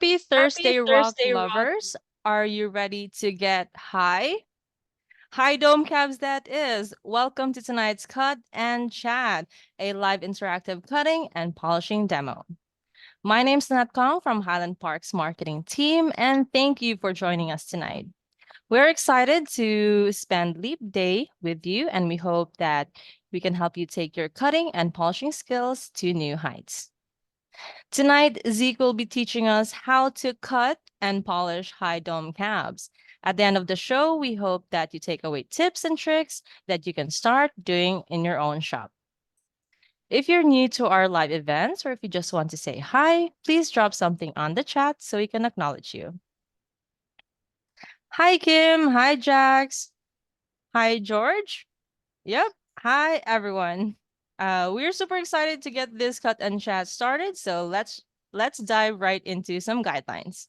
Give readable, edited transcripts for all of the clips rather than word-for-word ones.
Happy Thursday, rock lovers. Are you ready to get high? Hi, Dome Cabs, that is. Welcome to tonight's Cut and Chat, a live interactive cutting and polishing demo. My name's Nat Kong from Highland Park's marketing team, and thank you for joining us tonight. We're excited to spend Leap Day with you, and we hope that we can help you take your cutting and polishing skills to new heights. Tonight, Zeke will be teaching us how to cut and polish high dome cabs. At the end of the show, we hope that you take away tips and tricks that you can start doing in your own shop. If you're new to our live events or if you just want to say hi, please drop something on the chat so we can acknowledge you. Hi, Kim. Hi, Jax. Hi, George. Yep. Hi, everyone. We're super excited to get this cut and chat started, so let's dive right into some guidelines.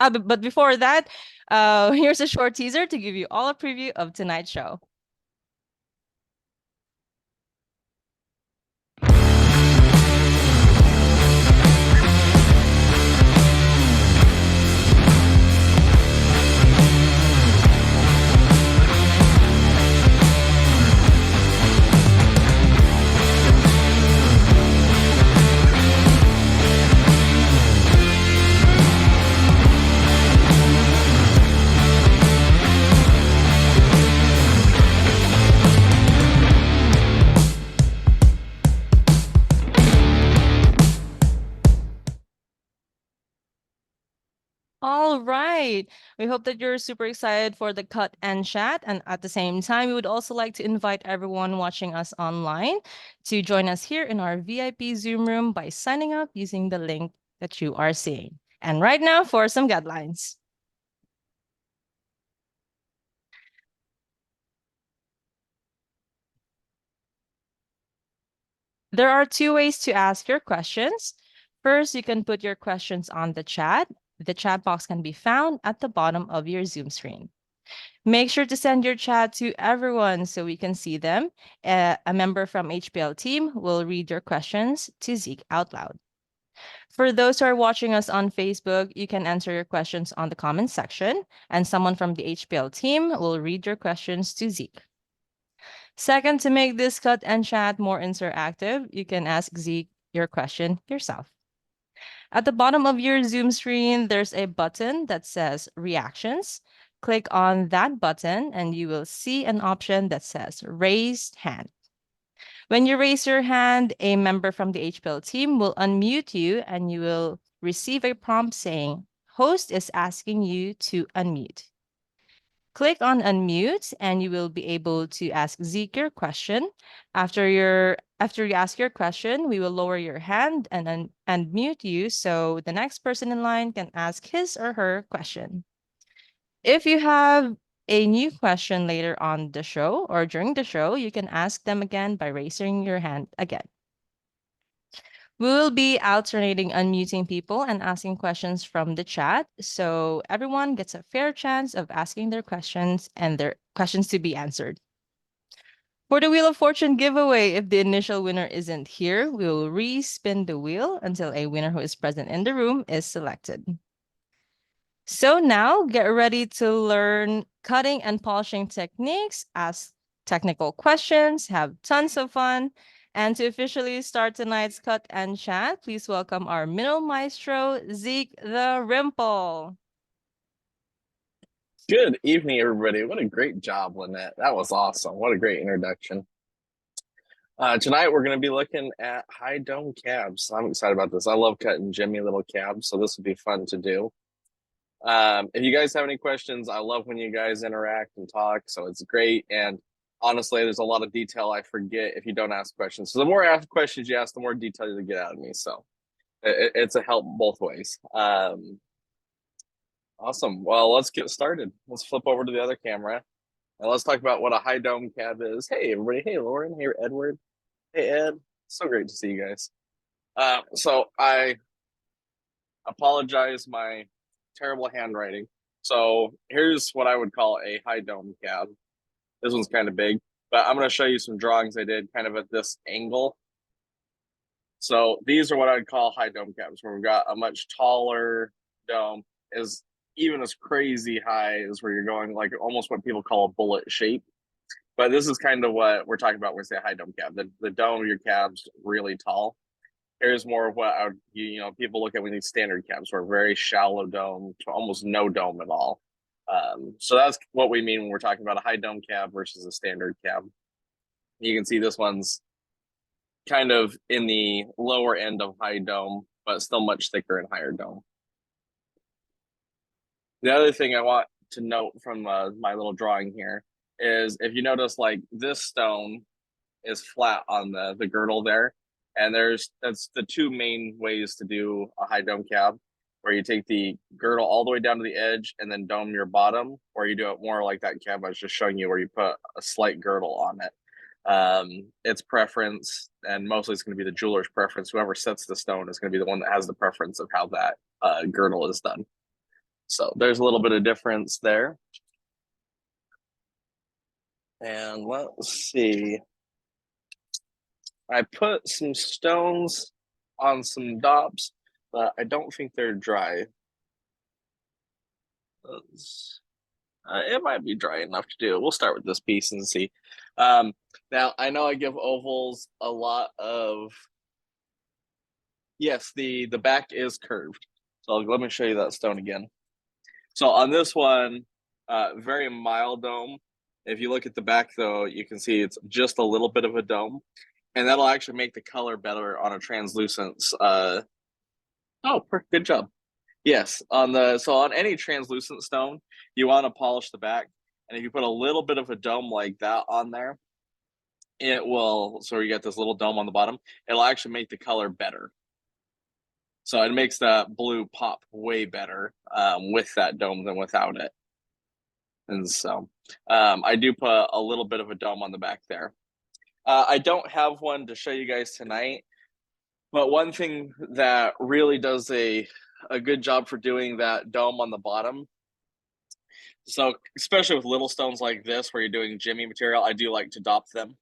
But before that, here's a short teaser to give you all a preview of tonight's show. All right. We hope that you're super excited for the cut and chat. And at the same time, we would also like to invite everyone watching us online to join us here in our VIP Zoom room by signing up using the link that you are seeing. And right now for some guidelines. There are two ways to ask your questions. First, you can put your questions on the chat. The chat box can be found at the bottom of your Zoom screen. Make sure to send your chat to everyone so we can see them. A member from HPL team will read your questions to Zeke out loud. For those who are watching us on Facebook, you can answer your questions on the comments section, and someone from the HPL team will read your questions to Zeke. Second, to make this cut and chat more interactive, you can ask Zeke your question yourself. At the bottom of your Zoom screen, there's a button that says Reactions. Click on that button and you will see an option that says Raised Hand. When you raise your hand, a member from the HPL team will unmute you and you will receive a prompt saying, Host is asking you to unmute. Click on unmute and you will be able to ask Zeke your question. After you ask your question, we will lower your hand and mute you so the next person in line can ask his or her question. If you have a new question later on the show or during the show, you can ask them again by raising your hand again. We will be alternating unmuting people and asking questions from the chat, so everyone gets a fair chance of asking their questions and their questions to be answered. For the Wheel of Fortune giveaway, if the initial winner isn't here, we will re-spin the wheel until a winner who is present in the room is selected. So now get ready to learn cutting and polishing techniques, ask technical questions, have tons of fun. And to officially start tonight's cut and chat, please welcome our middle maestro, Zeke the Rimple. Good evening, everybody. What a great job, Lynette. That was awesome. What a great introduction. Tonight, we're going to be looking at high dome cabs. I'm excited about this. I love cutting Jimmy little cabs, so this will be fun to do. If you guys have any questions, I love when you guys interact and talk, so it's great. And honestly, there's a lot of detail I forget if you don't ask questions. So the more questions you ask, the more detail you get out of me. So it's a help both ways. Awesome. Well, let's get started. Let's flip over to the other camera and let's talk about what a high dome cab is. Hey, everybody. Hey, Lauren. Hey, Edward. Hey, Ed. So great to see you guys. So I apologize my terrible handwriting. So here's what I would call a high dome cab. This one's kind of big, but I'm going to show you some drawings I did kind of at this angle. So these are what I'd call high dome cabs, where we've got a much taller dome, is even as crazy high as where you're going, like almost what people call a bullet shape. But this is kind of what we're talking about when we say high dome cab. The dome of your cab's really tall. Here's more of what I would, people look at when these standard cabs, where very shallow dome to almost no dome at all. So that's what we mean when we're talking about a high dome cab versus a standard cab. You can see this one's kind of in the lower end of high dome, but still much thicker and higher dome. The other thing I want to note from my little drawing here is if you notice, like this stone is flat on the girdle there, and that's the two main ways to do a high dome cab, where you take the girdle all the way down to the edge and then dome your bottom, or you do it more like that cab I was just showing you, where you put a slight girdle on it. It's preference, and mostly it's going to be the jeweler's preference. Whoever sets the stone is going to be the one that has the preference of how that girdle is done. So there's a little bit of difference there. And let's see. I put some stones on some dops, but I don't think they're dry. It might be dry enough to do it. We'll start with this piece and see. Now, I know I give ovals a lot of... Yes, the back is curved. So let me show you that stone again. So on this one, very mild dome. If you look at the back, though, you can see it's just a little bit of a dome. And that'll actually make the color better on a translucence. Oh, good job. Yes, on any translucent stone, you want to polish the back. And if you put a little bit of a dome like that on there, it will, so you get this little dome on the bottom, it'll actually make the color better. So it makes that blue pop way better with that dome than without it. And so I do put a little bit of a dome on the back there. I don't have one to show you guys tonight, but one thing that really does a good job for doing that dome on the bottom, so especially with little stones like this where you're doing jimmy material, I do like to dop them.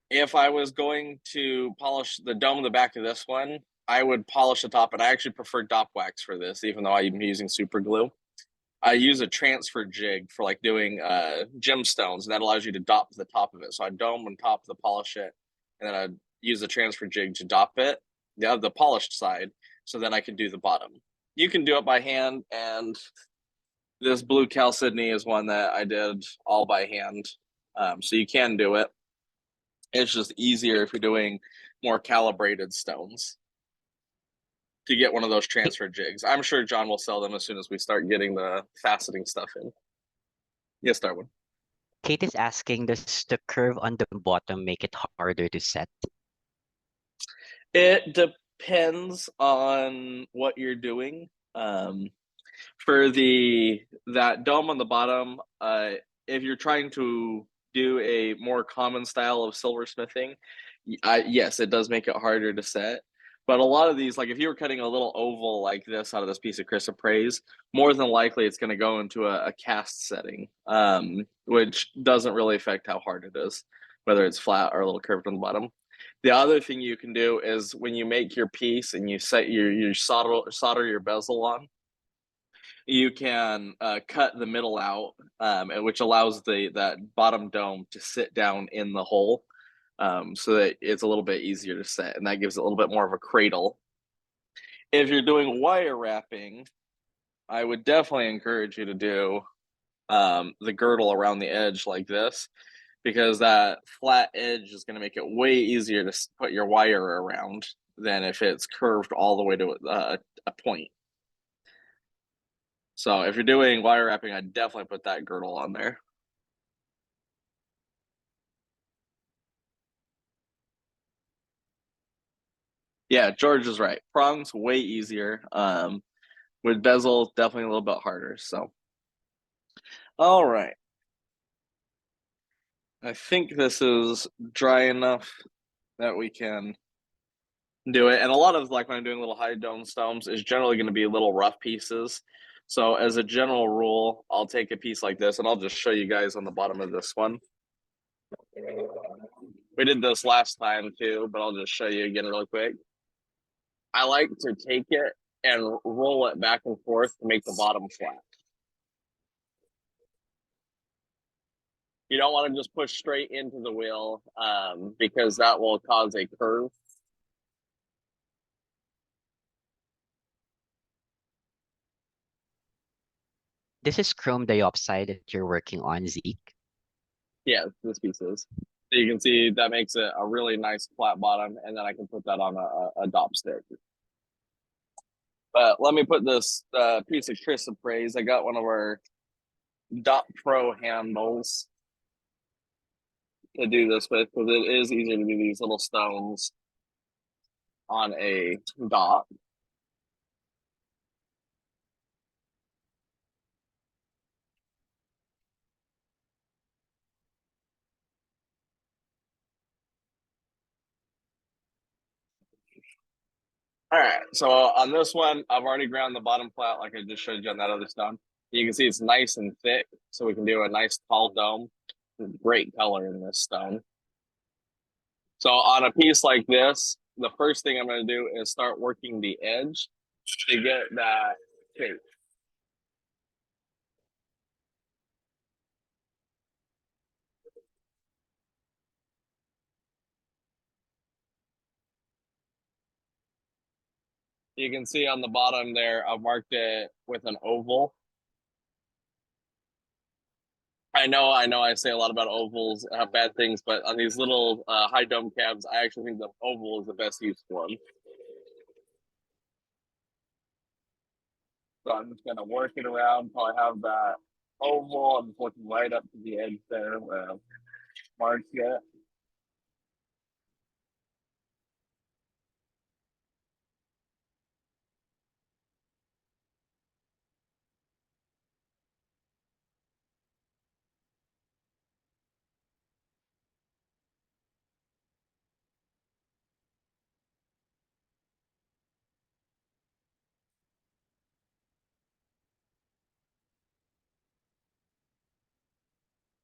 If I was going to polish the dome of the back of this one, I would polish the top, and I actually prefer dop wax for this, even though I'm using super glue. I use a transfer jig for like doing gemstones, and that allows you to dop the top of it. So I dome on top to polish it, and then I use the transfer jig to dop it, the polished side, so then I can do the bottom. You can do it by hand, and this blue chalcedony is one that I did all by hand. So you can do it. It's just easier if you're doing more calibrated stones to get one of those transfer jigs. I'm sure John will sell them as soon as we start getting the faceting stuff in. Yes, Darwin. Kate is asking, does the curve on the bottom make it harder to set? It depends on what you're doing. For that dome on the bottom, if you're trying to do a more common style of silversmithing, yes, it does make it harder to set. But a lot of these, like if you were cutting a little oval like this out of this piece of chrysoprase, more than likely it's going to go into a cast setting, which doesn't really affect how hard it is, whether it's flat or a little curved on the bottom. The other thing you can do is when you make your piece and you set you solder your bezel on, you can cut the middle out, which allows that bottom dome to sit down in the hole, so that it's a little bit easier to set, and that gives it a little bit more of a cradle. If you're doing wire wrapping, I would definitely encourage you to do the girdle around the edge like this, because that flat edge is going to make it way easier to put your wire around than if it's curved all the way to a point. So if you're doing wire wrapping, I'd definitely put that girdle on there. Yeah, George is right. Prongs way easier. With bezel, definitely a little bit harder. So, all right. I think this is dry enough that we can do it. And a lot of, like when I'm doing little high dome stones, is generally going to be little rough pieces. So as a general rule, I'll take a piece like this, and I'll just show you guys on the bottom of this one. We did this last time too, but I'll just show you again real quick. I like to take it and roll it back and forth to make the bottom flat. You don't want to just push straight into the wheel because that will cause a curve. This is chrome diopside that you're working on, Zeke. Yeah, this piece is. So you can see that makes it a really nice flat bottom, and then I can put that on a dop stick. But let me put this piece of chrysoprase. I got one of our Dot Pro handles to do this with because it is easier to do these little stones on a dot. All right, so on this one, I've already ground the bottom flat like I just showed you on that other stone. You can see it's nice and thick, so we can do a nice tall dome. Great color in this stone. So on a piece like this, the first thing I'm going to do is start working the edge to get that shape. You can see on the bottom there, I've marked it with an oval. I know I say a lot about ovals have bad things, but on these little high dome cabs, I actually think the oval is the best use for them. So I'm just gonna work it around until I have that oval. I'm just looking right up to the edge there where I've marked it.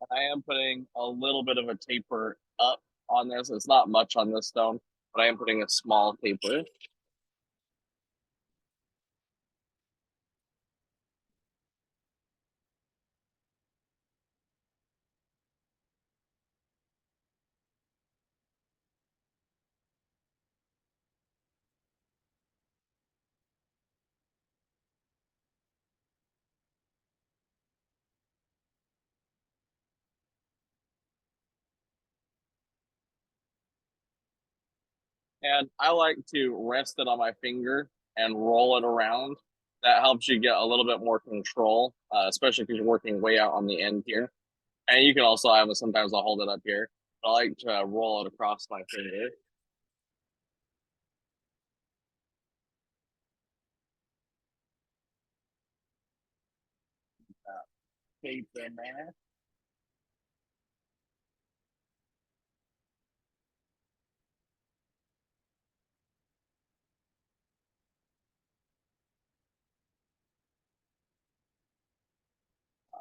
I am putting a little bit of a taper up on this. It's not much on this stone, but I am putting a small taper. And I like to rest it on my finger and roll it around. That helps you get a little bit more control, especially because you're working way out on the end here. And you can also have it, sometimes I'll hold it up here. I like to roll it across my finger. Tape in there.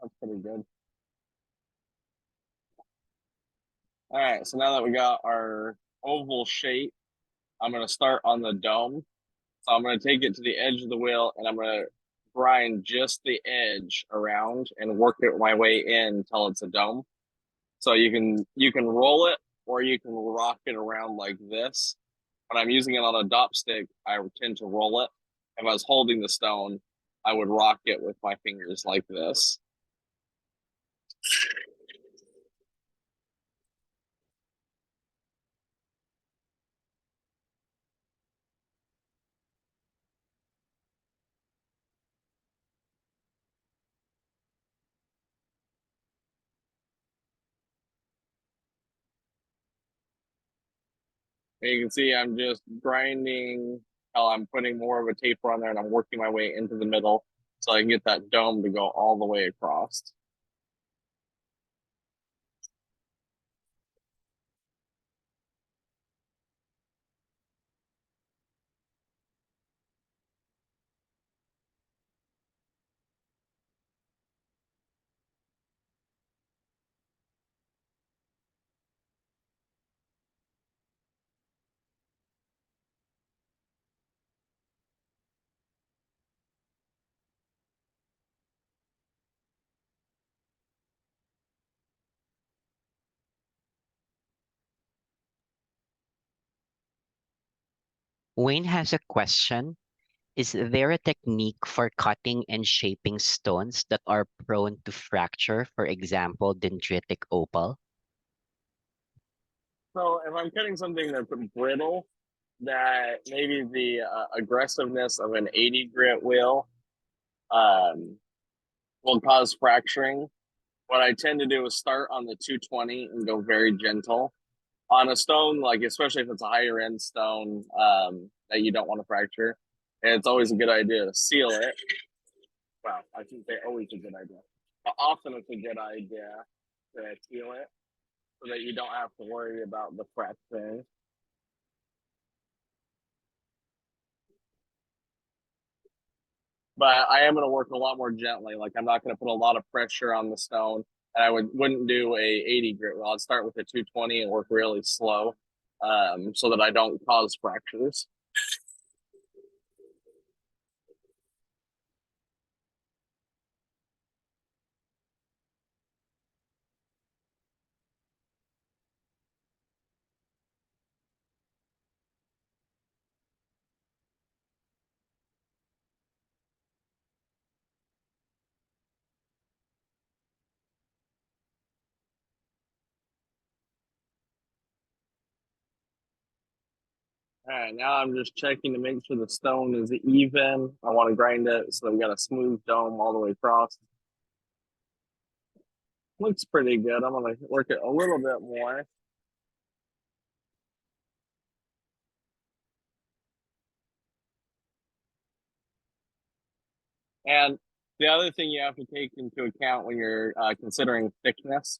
That's pretty good. All right, so now that we got our oval shape, I'm going to start on the dome. So I'm going to take it to the edge of the wheel and I'm going to grind just the edge around and work it my way in until it's a dome. So you can roll it or you can rock it around like this. When I'm using it on a dop stick, I tend to roll it. If I was holding the stone, I would rock it with my fingers like this. And you can see I'm just grinding while I'm putting more of a taper on there and I'm working my way into the middle so I can get that dome to go all the way across. Wayne has a question. Is there a technique for cutting and shaping stones that are prone to fracture, for example, dendritic opal? So if I'm cutting something that's brittle, that maybe the aggressiveness of an 80 grit um, will cause fracturing. What I tend to do is start on the 220 and go very gentle on a stone, like especially if it's a higher end stone that you don't want to fracture. And it's always a good idea to seal it. Well, I shouldn't say always a good idea, but often it's a good idea to seal it so that you don't have to worry about the fracturing. But I am going to work a lot more gently. Like I'm not going to put a lot of pressure on the stone, and I wouldn't do a 80 grit wheel. I'd start with a 220 and work really slow, so that I don't cause fractures. All right, now I'm just checking to make sure the stone is even. I want to grind it so that we got a smooth dome all the way across. Looks pretty good. I'm gonna work it a little bit more. And the other thing you have to take into account when you're considering thickness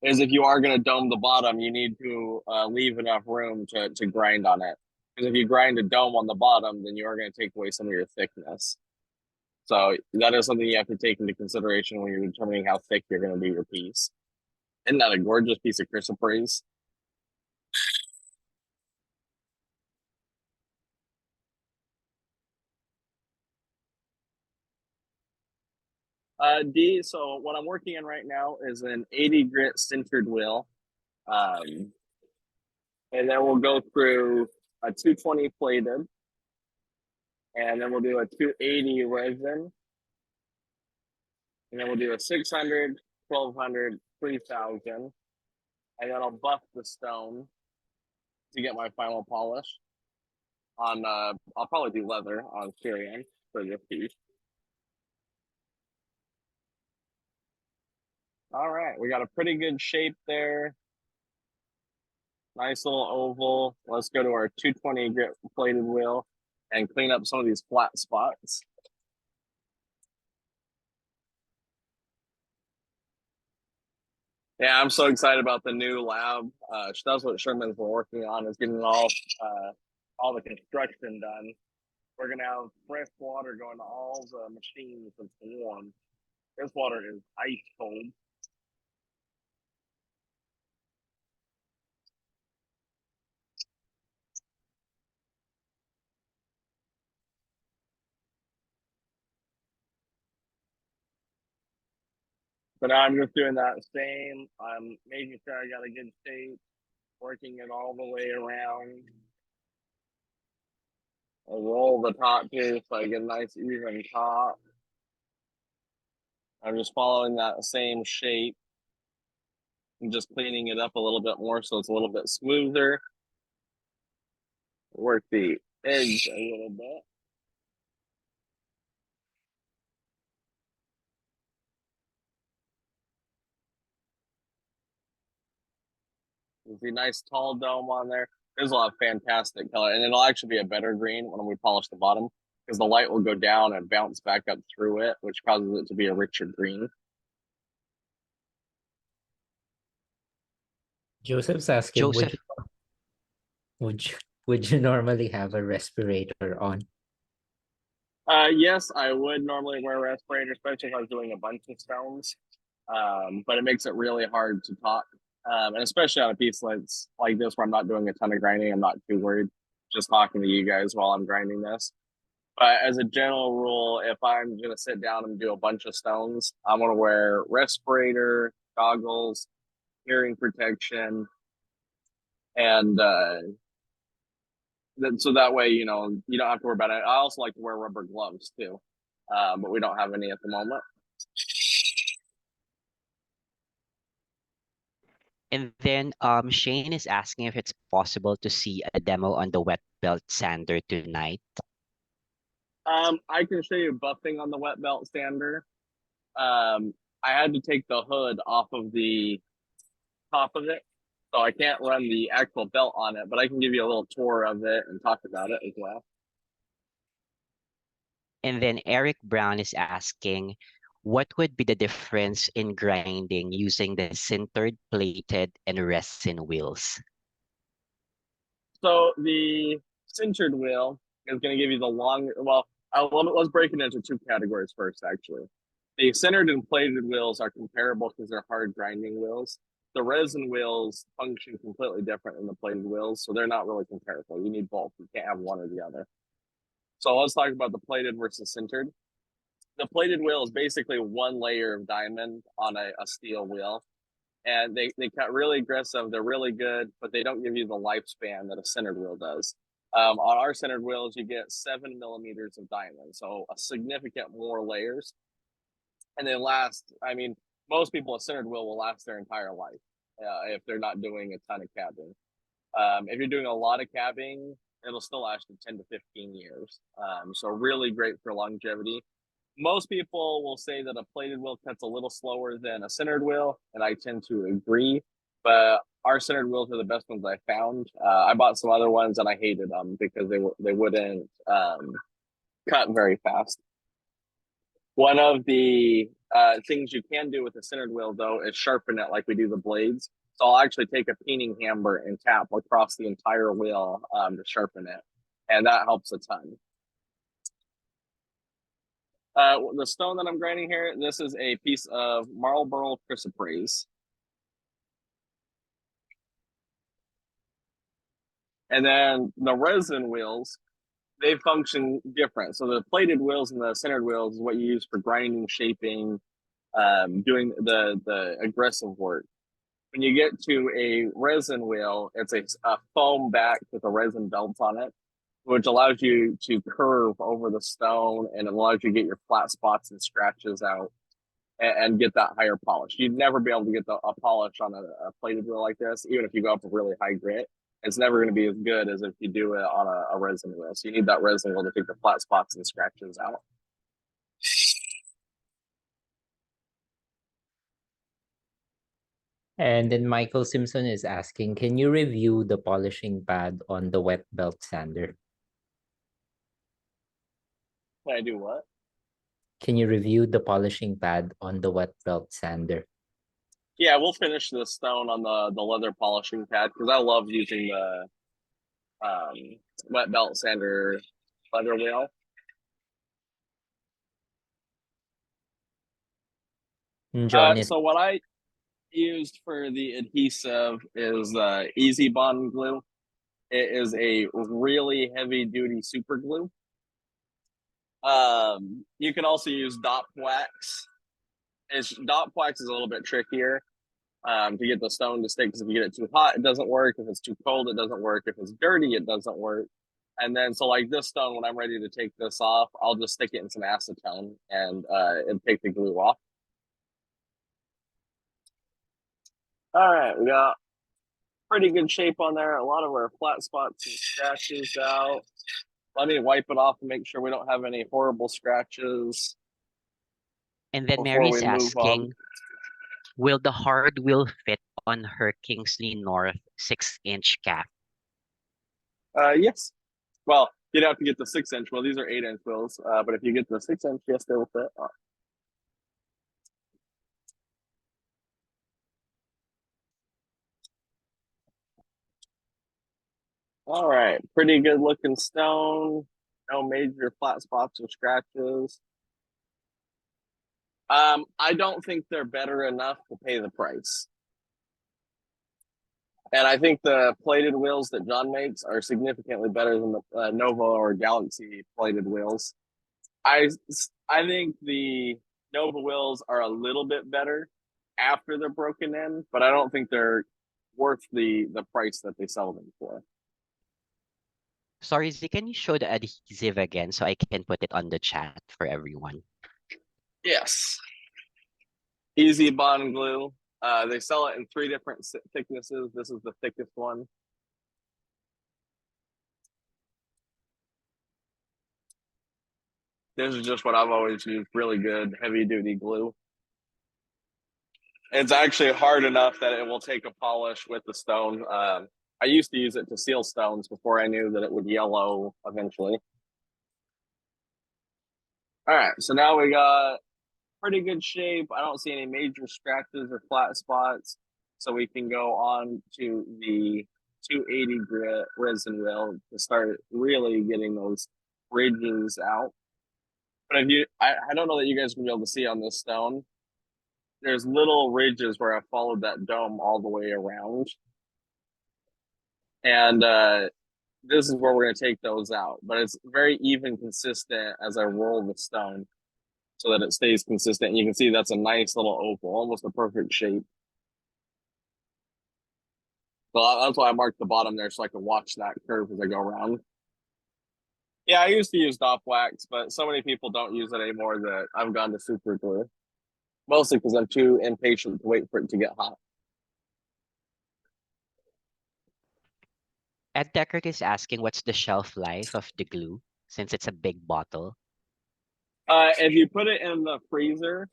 is if you are going to dome the bottom, you need to leave enough room to grind on it. Because if you grind a dome on the bottom, then you are going to take away some of your thickness. So that is something you have to take into consideration when you're determining how thick you're going to do your piece. Isn't that a gorgeous piece of chrysoprase? D, so what I'm working on right now is an 80 grit sintered wheel. And then we'll go through a 220 plated. And then we'll do a 280 resin. And then we'll do a 600, 1200, 3000. And then I'll buff the stone to get my final polish. On I'll probably do leather on Syrian for this piece. All right, we got a pretty good shape there. Nice little oval. Let's go to our 220 grit plated wheel and clean up some of these flat spots. Yeah, I'm so excited about the new lab. That's what Sherman's been working on, is getting all the construction done. We're gonna have fresh water going to all the machines that's warm. This water is ice cold. But I'm just doing that same. I'm making sure I got a good shape, working it all the way around. I'll roll the top too so I get a nice even top. I'm just following that same shape and just cleaning it up a little bit more so it's a little bit smoother. Work the edge a little bit. There's a nice tall dome on there. There's a lot of fantastic color, and it'll actually be a better green when we polish the bottom because the light will go down and bounce back up through it, which causes it to be a richer green. Joseph's asking, Joseph, would you would you normally have a respirator on? Yes, I would normally wear a respirator, especially if I was doing a bunch of stones. But it makes it really hard to talk. And especially on a piece like this where I'm not doing a ton of grinding, I'm not too worried just talking to you guys while I'm grinding this. But as a general rule, if I'm gonna sit down and do a bunch of stones, I'm gonna wear respirator, goggles, hearing protection, and So that way, you know, you don't have to worry about it. I also like to wear rubber gloves too, but we don't have any at the moment. And then Shane is asking if it's possible to see a demo on the wet belt sander tonight. I can show you buffing on the wet belt sander. I had to take the hood off of the top of it, so I can't run the actual belt on it, but I can give you a little tour of it and talk about it as well. And then Eric Brown is asking, what would be the difference in grinding using the sintered, plated, and resin wheels? So the sintered wheel is going to give you the long. Well, let's break it into two categories first. Actually, the sintered and plated wheels are comparable because they're hard grinding wheels. The resin wheels function completely different than the plated wheels, so they're not really comparable. You need both. You can't have one or the other. So let's talk about the plated versus sintered. The plated wheel is basically one layer of diamond on a steel wheel, and they cut really aggressive. They're really good, but they don't give you the lifespan that a centered wheel does. On our centered wheels, you get 7 millimeters of diamond, so a significant more layers, and they last. I mean, most people a centered wheel will last their entire life if they're not doing a ton of cabbing. If you're doing a lot of cabbing, it'll still last you 10 to 15 years. So really great for longevity. Most people will say that a plated wheel cuts a little slower than a centered wheel, and I tend to agree. But our centered wheels are the best ones I found. I bought some other ones and I hated them because they wouldn't cut very fast. One of the things you can do with a centered wheel, though, is sharpen it like we do the blades. So I'll actually take a peening hammer and tap across the entire wheel to sharpen it, and that helps a ton. The stone that I'm grinding here, this is a piece of Marlborough chrysoprase. And then the resin wheels, they function different. So the plated wheels and the centered wheels is what you use for grinding, shaping, doing the aggressive work. When you get to a resin wheel, it's a foam back with a resin belt on it, which allows you to curve over the stone and it allows you to get your flat spots and scratches out and get that higher polish. You'd never be able to get a polish on a plated wheel like this, even if you go up with really high grit. It's never going to be as good as if you do it on a resin wheel. So you need that resin wheel to take the flat spots and scratches out. And then Michael Simpson is asking, can you review the polishing pad on the wet belt sander? Can I do what? Can you review the polishing pad on the wet belt sander? Yeah, we'll finish the stone on the leather polishing pad because I love using the wet belt sander leather wheel. John is So what I used for the adhesive is Easy Bond glue. It is a really heavy duty super glue. You can also use dot wax. Dot wax is a little bit trickier to get the stone to stick because if you get it too hot, it doesn't work. If it's too cold, it doesn't work. If it's dirty, it doesn't work. And then so like this stone, when I'm ready to take this off, I'll just stick it in some acetone and it'll take the glue off. All right, we got pretty good shape on there. A lot of our flat spots and scratches out. Let me wipe it off and make sure we don't have any horrible scratches. And then Before Mary's we move on. asking, will the hard wheel fit on her Kingsley North 6-inch cap? Yes. Well, you'd have to get the 6-inch wheel. These are 8-inch wheels. But if you get the 6-inch, yes, they will fit. All right, pretty good looking stone. No major flat spots or scratches. I don't think they're better enough to pay the price. And I think the plated wheels that John makes are significantly better than the Nova or Galaxy plated wheels. I think the Nova wheels are a little bit better after they're broken in, but I don't think they're worth the price that they sell them for. Sorry, Z, can you show the adhesive again so I can put it on the chat for everyone? Yes. Easy Bond glue. They sell it in 3 different thicknesses. This is the thickest one. This is just what I've always used. Really good heavy duty glue. It's actually hard enough that it will take a polish with the stone. I used to use it to seal stones before I knew that it would yellow eventually. All right, so now we got pretty good shape. I don't see any major scratches or flat spots. So we can go on to the 280 grit resin wheel to start really getting those ridges out. But if you, I don't know that you guys will be able to see on this stone. There's little ridges where I followed that dome all the way around. And this is where we're going to take those out. But it's very even consistent as I roll the stone so that it stays consistent. And you can see that's a nice little oval, almost a perfect shape. So that's why I marked the bottom there so I can watch that curve as I go around. Yeah, I used to use Dopp wax, but so many people don't use it anymore that I've gone to super glue. Mostly because I'm too impatient to wait for it to get hot. Ed Deckard is asking what's the shelf life of the glue since it's a big bottle. If you put it in the freezer,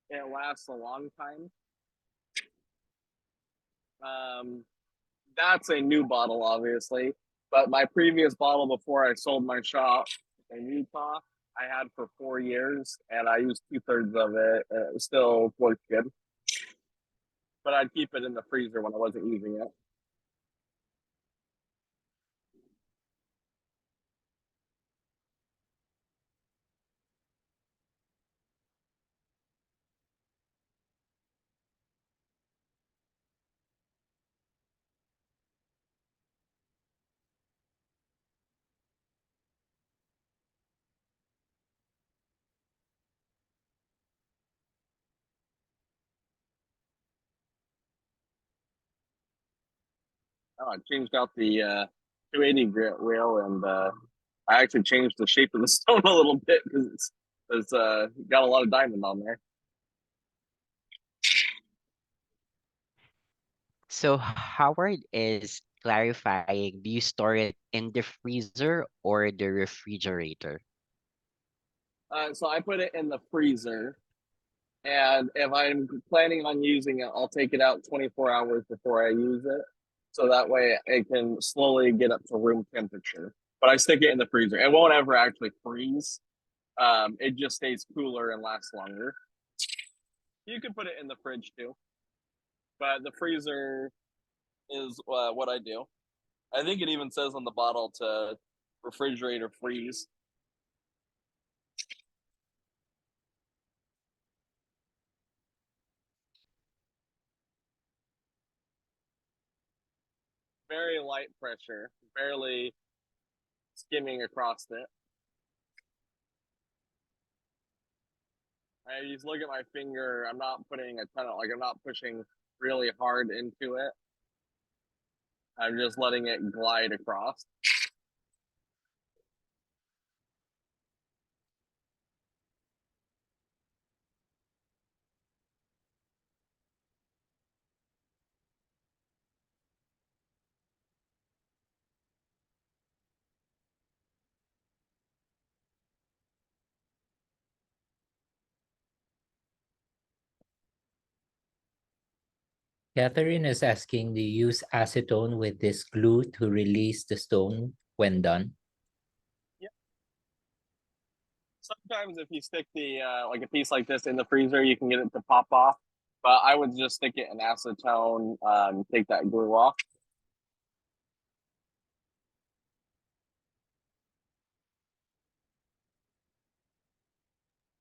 it lasts a long time. That's a new bottle, obviously. But my previous bottle before I sold my shop in Utah, I had for 4 years, and I used 2/3 of it. And it still worked good. But I'd keep it in the freezer when I wasn't using it. Oh, I changed out the 280 grit wheel, and I actually changed the shape of the stone a little bit because it's got a lot of diamond on there. So Howard is clarifying, do you store it in the freezer or the refrigerator? So I put it in the freezer, and if I'm planning on using it, I'll take it out 24 hours before I use it, so that way it can slowly get up to room temperature. But I stick it in the freezer. It won't ever actually freeze. It just stays cooler and lasts longer. You can put it in the fridge too, but the freezer is what I do. I think it even says on the bottle to refrigerate or freeze. Very light pressure, barely skimming across it. I just look at my finger. I'm not putting a ton of, I'm not pushing really hard into it. I'm just letting it glide across. Catherine is asking, do you use acetone with this glue to release the stone when done? Yeah. Sometimes if you stick the like a piece like this in the freezer, you can get it to pop off. But I would just stick it in acetone, take that glue off.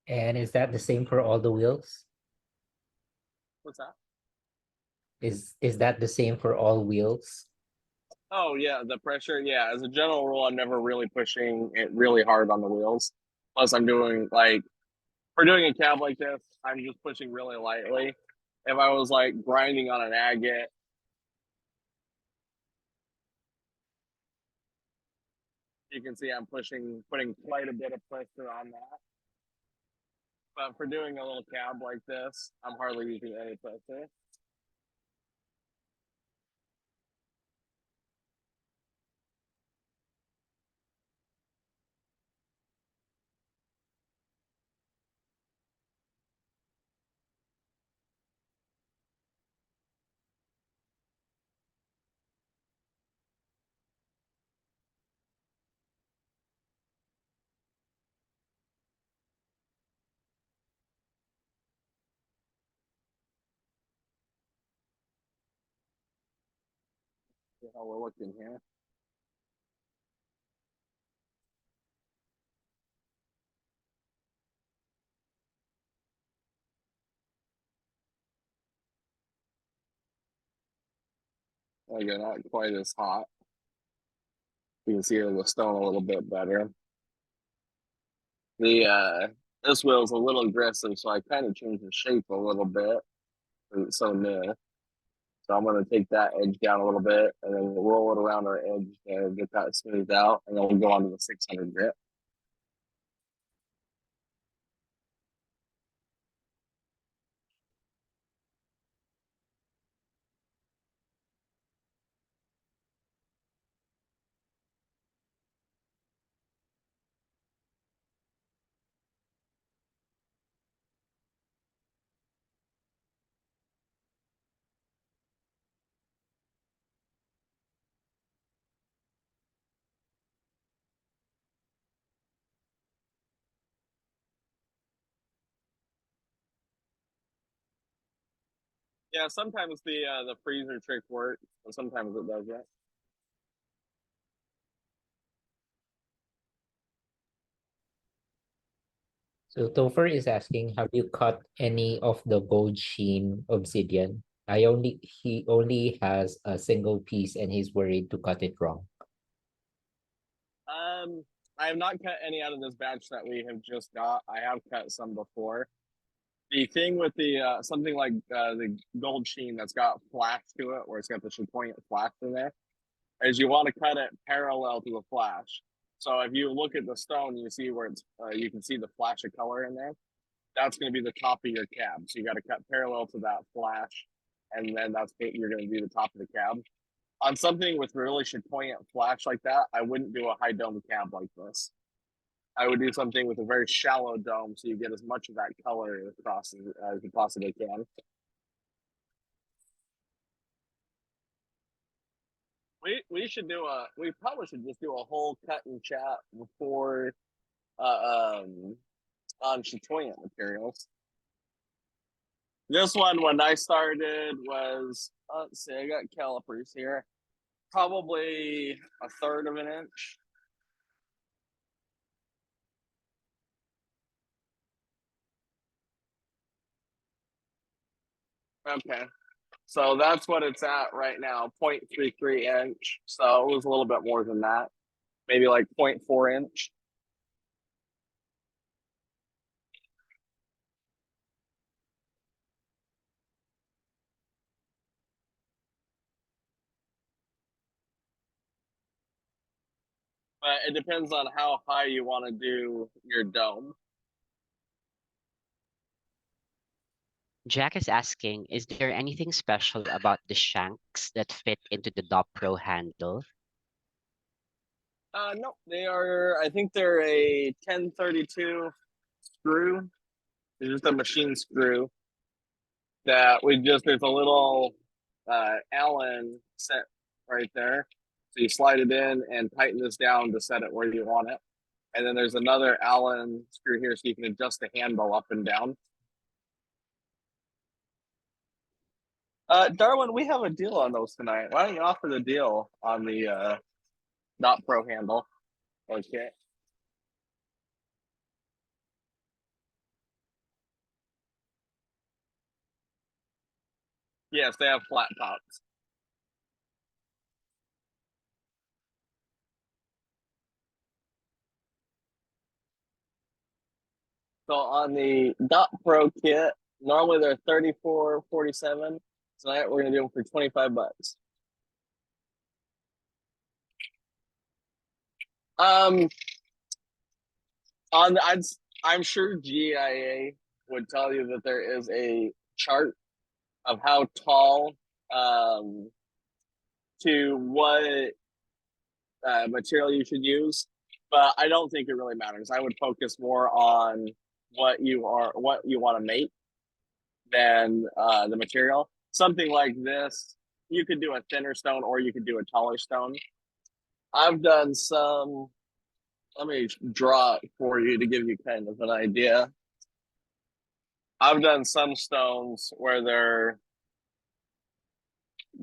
And is that the same for all the wheels? What's that? Is that the same for all wheels? Oh yeah, the pressure. Yeah, as a general rule, I'm never really pushing it really hard on the wheels. Plus, I'm doing like for doing a cab like this, I'm just pushing really lightly. If I was like grinding on an agate, You can see I'm putting quite a bit of pressure on that. But for doing a little cab like this, I'm hardly using any pressure. See how we're looking here. Okay, not quite as hot. You can see the stone a little bit better. The this wheel is a little aggressive, so I kind of changed the shape a little bit. It's so new. So I'm gonna take that edge down a little bit and then we'll roll it around our edge and get that smoothed out, and then we'll go on to the 600 grit. Yeah, sometimes the freezer trick works, and sometimes it doesn't. So Topher is asking, have you cut any of the gold sheen obsidian? He only has a single piece and he's worried to cut it wrong. I have not cut any out of this batch that we have just got. I have cut some before. The thing with the something like the gold sheen that's got flash to it, where it's got the poignant flash in there, is you want to cut it parallel to the flash. So if you look at the stone, you see where it's you can see the flash of color in there. That's going to be the top of your cab. So you got to cut parallel to that flash, and then that's what you're going to do the top of the cab. On something with really poignant flash like that, I wouldn't do a high dome cab like this. I would do something with a very shallow dome so you get as much of that color across as you possibly can. We probably should just do a whole cut and chat before on chatoyant materials. This one, when I started, was let's see, I got calipers here, probably a third of an inch. Okay, so that's what it's at right now, 0.33 inch. So it was a little bit more than that, maybe like 0.4 inch. But it depends on how high you want to do your dome. Jack is asking, is there anything special about the shanks that fit into the Dop Pro handle? No, they are. I think they're a 1032 screw. It's just a machine screw that there's a little Allen set right there. So you slide it in and tighten this down to set it where you want it. And then there's another Allen screw here so you can adjust the handle up and down. Darwin, we have a deal on those tonight. Why don't you offer the deal on the Dop Pro handle? Okay. Yes, they have flat tops. So on the Dop Pro kit, normally they're $34.47. Tonight we're gonna do them for $25. Um, on the, I'm sure GIA would tell you that there is a chart of how tall to what material you should use, but I don't think it really matters. I would focus more on what you want to make than the material. Something like this, you could do a thinner stone or you could do a taller stone. I've done some. Let me draw it for you to give you kind of an idea. I've done some stones where they're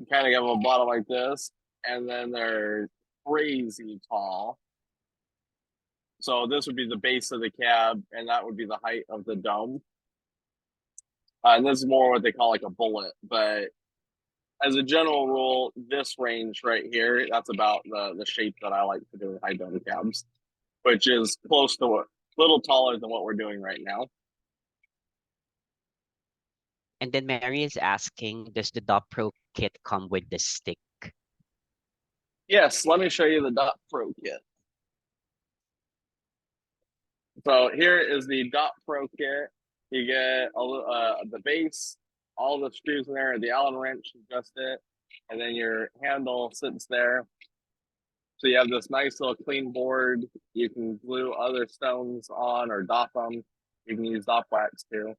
kind of have a bottom like this, and then they're crazy tall. So this would be the base of the cab, and that would be the height of the dome. And this is more what they call like a bullet. But as a general rule, this range right here, that's about the shape that I like to do with high dome cabs, which is close to what, little taller than what we're doing right now. And then Mary is asking, does the Dot Pro kit come with the stick? Yes, let me show you the Dot Pro kit. So here is the Dot Pro kit. You get the base, all the screws in there, the Allen wrench, adjust it, and then your handle sits there. So you have this nice little clean board. You can glue other stones on or dop them. You can use dop wax too,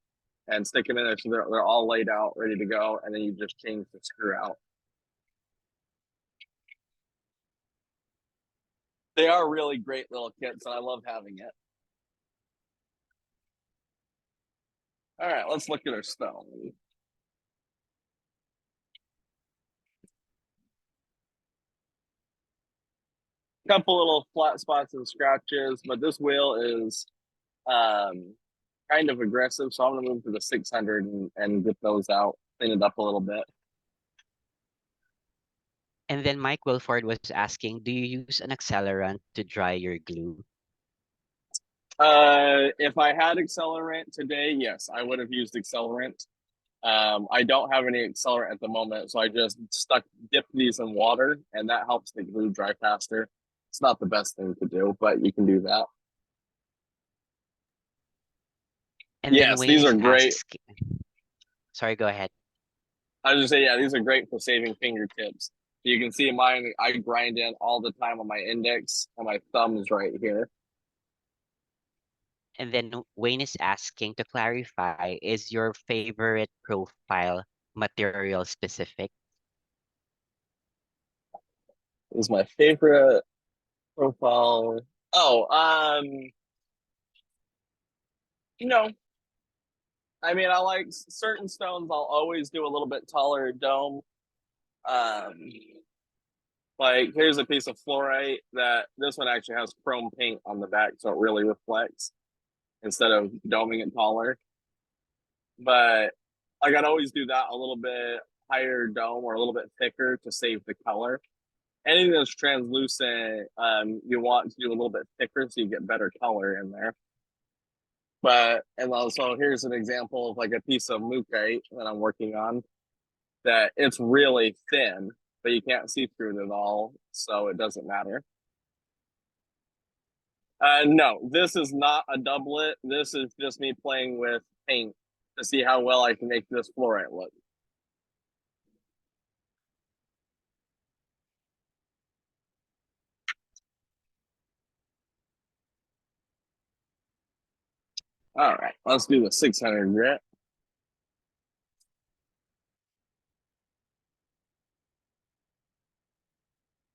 and stick them in there so they're all laid out, ready to go, and then you just change the screw out. They are really great little kits, and I love having it. All right, let's look at our stone. Couple little flat spots and scratches, but this wheel is kind of aggressive, so I'm gonna move to the 600 and get those out, clean it up a little bit. And then Mike Wilford was asking, do you use an accelerant to dry your glue? If I had accelerant today, yes, I would have used accelerant. I don't have any accelerant at the moment, so I just dip these in water, and that helps the glue dry faster. It's not the best thing to do, but you can do that. And then Yes, Wayne these is are great. Sorry, go ahead. I was just say, yeah, these are great for saving fingertips. You can see mine, I grind in all the time on my index and my thumbs right here. And then Wayne is asking to clarify, is your favorite profile material specific? Is my favorite profile. Oh, no. I mean, I like certain stones. I'll always do a little bit taller dome. Like here's a piece of fluorite that this one actually has chrome paint on the back, so it really reflects instead of doming it taller. But like I'd always do that a little bit higher dome or a little bit thicker to save the color. Anything that's translucent, you want to do a little bit thicker so you get better color in there. But and also here's an example of like a piece of mookaite that I'm working on that it's really thin, but you can't see through it at all, so it doesn't matter. No, this is not a doublet. This is just me playing with paint to see how well I can make this fluorite look. All right, let's do the 600 grit.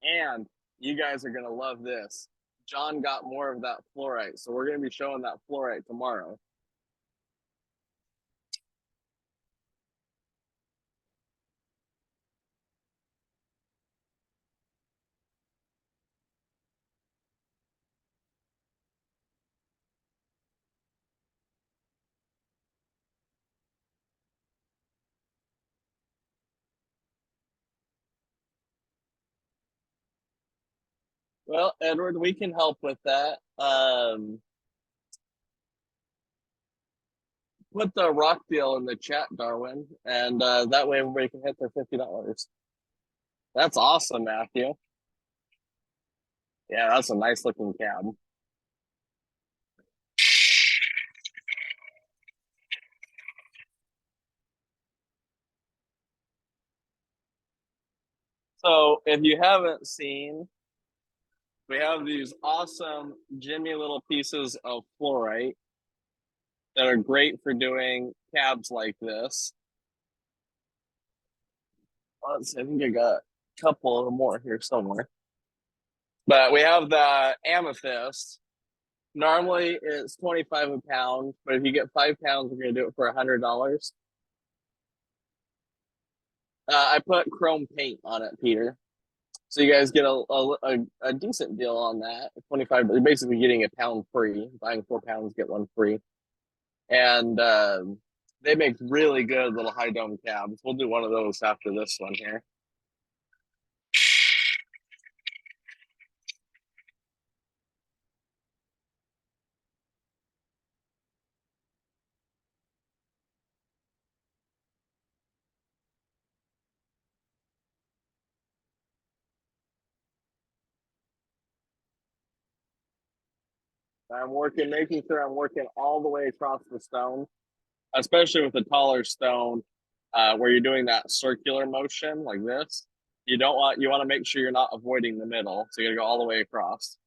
And you guys are gonna love this. John got more of that fluorite, so we're gonna be showing that fluorite tomorrow. Well, Edward, we can help with that. Put the rock deal in the chat, Darwin, and that way everybody can hit their $50. That's awesome, Matthew. Yeah, that's a nice looking cab. So if you haven't seen, we have these awesome Jimmy little pieces of fluorite that are great for doing cabs like this. Let's see, I think I got a couple more here somewhere. But we have the amethyst. Normally it's 25 a pound, but if you get 5 pounds, we're gonna do it for $100. I put chrome paint on it, Peter. So you guys get a decent deal on that. 25, you're basically getting a pound free. Buying 4 pounds, get one free. And they make really good little high dome cabs. We'll do one of those after this one here. Making sure I'm working all the way across the stone, especially with a taller stone, where you're doing that circular motion like this. You want to make sure you're not avoiding the middle, so you gotta go all the way across.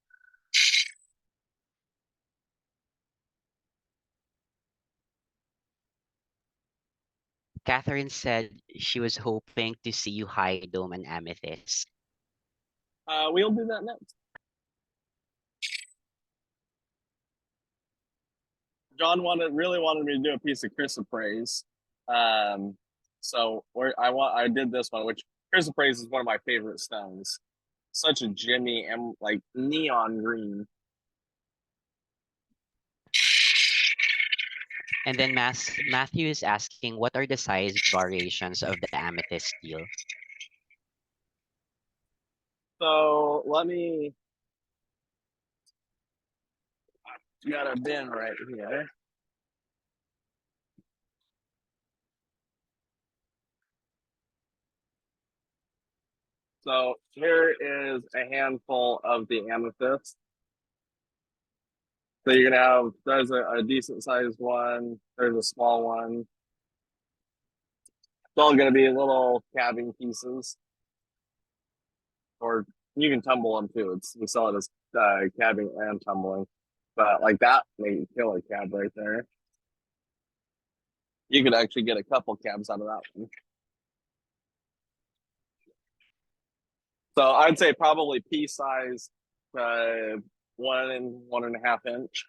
Catherine said she was hoping to see you high dome and amethyst. We'll do that next. John really wanted me to do a piece of chrysoprase. So I did this one, which chrysoprase is one of my favorite stones. Such a Jimmy and like neon green. And then Matthew is asking, what are the size variations of the amethyst steel? So got a bin right here. So here is a handful of the amethyst. So you're gonna have, there's a decent sized one, there's a small one. It's all gonna be little cabbing pieces. Or you can tumble them too. We sell it as cabbing and tumbling. But like that, may kill a cab right there. You could actually get a couple cabs out of that one. So I'd say probably pea size, 1.5 inch.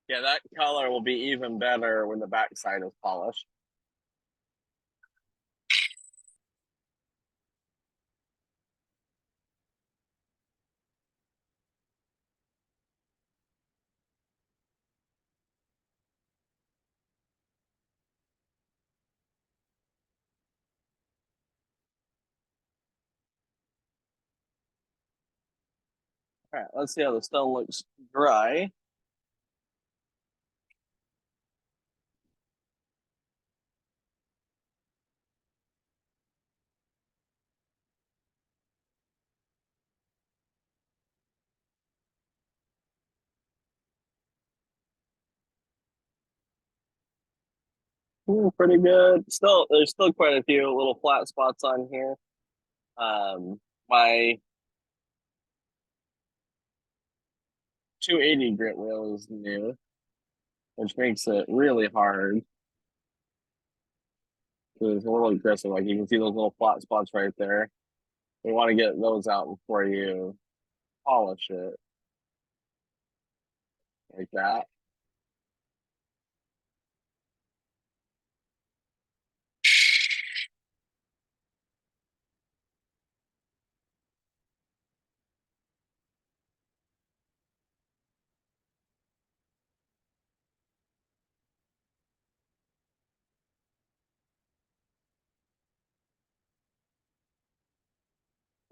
Yeah, that color will be even better when the backside is polished. All right, let's see how the stone looks dry. Pretty good. There's still quite a few little flat spots on here. My 280 grit wheel is new, which makes it really hard. It's a little aggressive. Like you can see those little flat spots right there. We want to get those out before you polish it. Like that.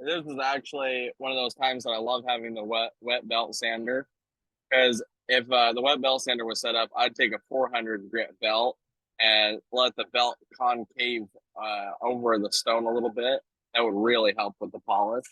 this is actually one of those times that I love having the wet belt sander, because if the wet belt sander was set up, I'd take a 400 grit belt and let the belt concave over the stone a little bit. That would really help with the polish.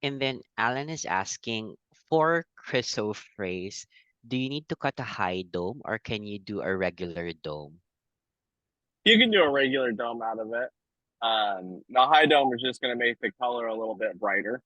And then Alan is asking, for chrysoprase, do you need to cut a high dome or can you do a regular dome? You can do a regular dome out of it. The high dome is just going to make the color a little bit brighter.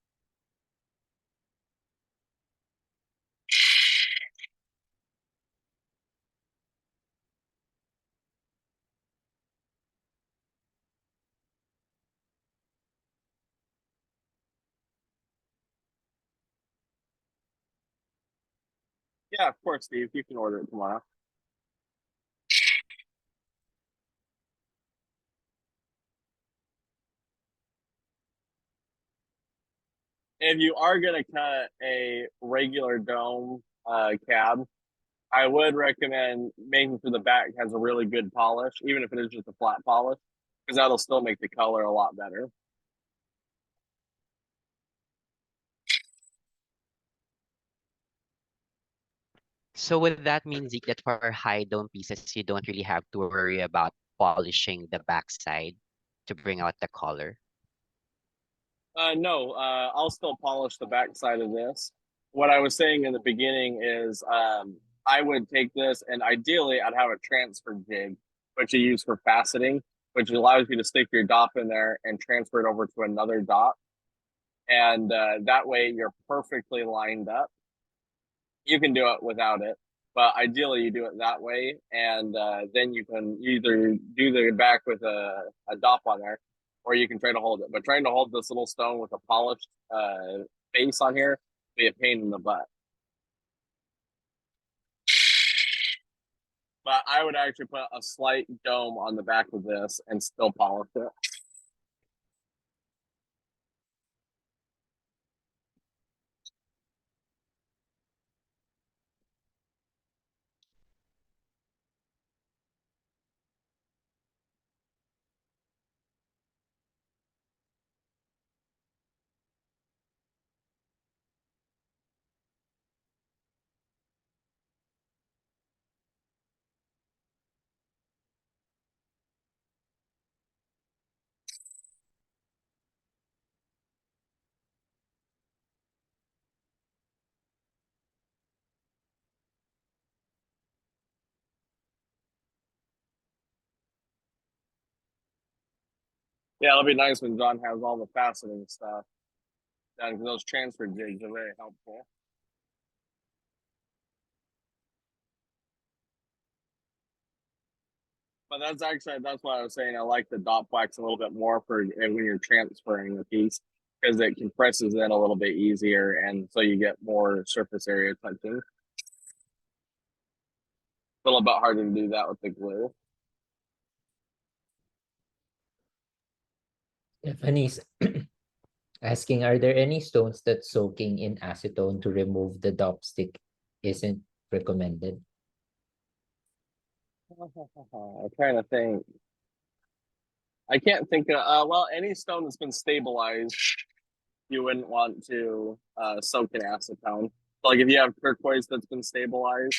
Yeah, of course, Steve. You can order it tomorrow. If you are going to cut a regular dome cab, I would recommend making sure the back has a really good polish, even if it is just a flat polish, because that'll still make the color a lot better. So would that mean, Zeke, that for high dome pieces, you don't really have to worry about polishing the backside to bring out the color? No, I'll still polish the back side of this. What I was saying in the beginning is I would take this and ideally I'd have a transfer jig, which you use for faceting, which allows you to stick your dop in there and transfer it over to another dop. And that way you're perfectly lined up. You can do it without it, but ideally you do it that way. And then you can either do the back with a dop on there, or you can try to hold it. But trying to hold this little stone with a polished face on here be a pain in the butt. But I would actually put a slight dome on the back of this and still polish it. Yeah, it'll be nice when John has all the faceting stuff done, because those transfer jigs are very helpful. But that's why I was saying I like the dot wax a little bit more for when you're transferring the piece, because it compresses in a little bit easier, and so you get more surface area touching. A little bit harder to do that with the glue. Stephanie's asking, are there any stones that soaking in acetone to remove the dop stick isn't recommended? I'm trying to think. I can't think of well, any stone that's been stabilized, you wouldn't want to soak in acetone. Like if you have turquoise that's been stabilized,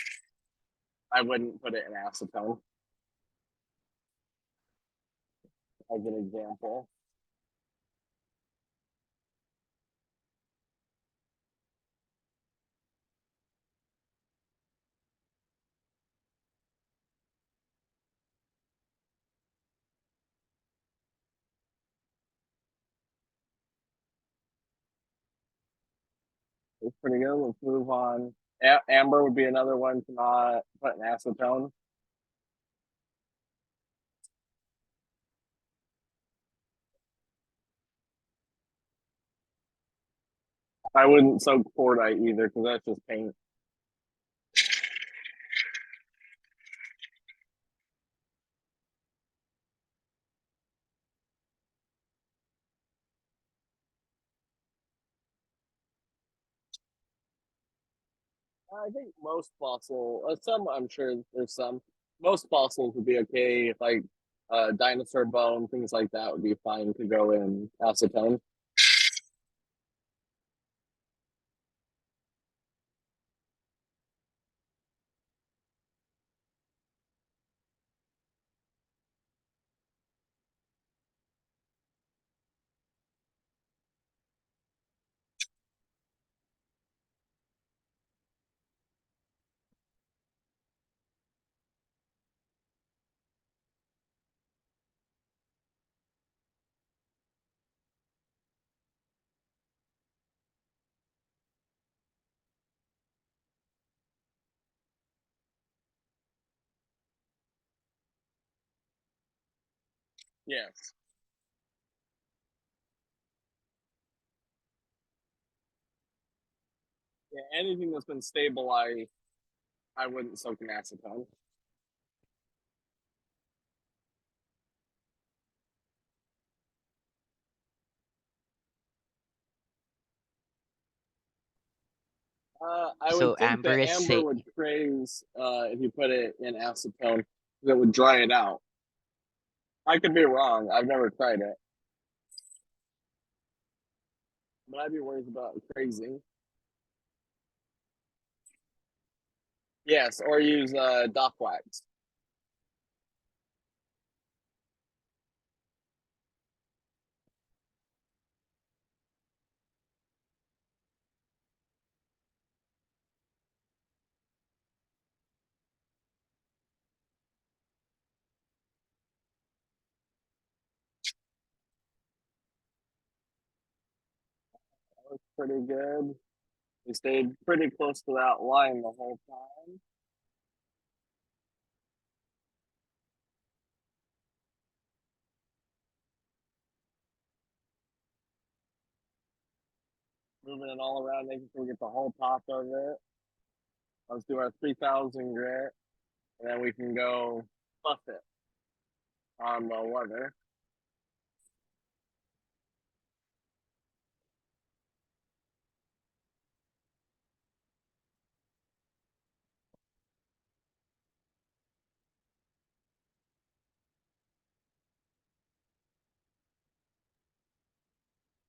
I wouldn't put it in acetone. As an example. It's pretty good. Let's move on. Amber would be another one to not put in acetone. I wouldn't soak cordite either, because that's just paint. I think most fossil, some I'm sure there's some. Most fossils would be okay, like dinosaur bone, things like that would be fine to go in acetone. Yes. Yeah, anything that's been stable, I wouldn't soak in acetone. I So would think Amber that is amber say would craze if you put it in acetone, that would dry it out. I could be wrong. I've never tried it, but I'd be worried about crazing. Yes, or use dock wax. That was pretty good. We stayed pretty close to that line the whole time. Moving it all around, making sure we get the whole top of it. Let's do our 3,000 grit, and then we can go buff it on the leather.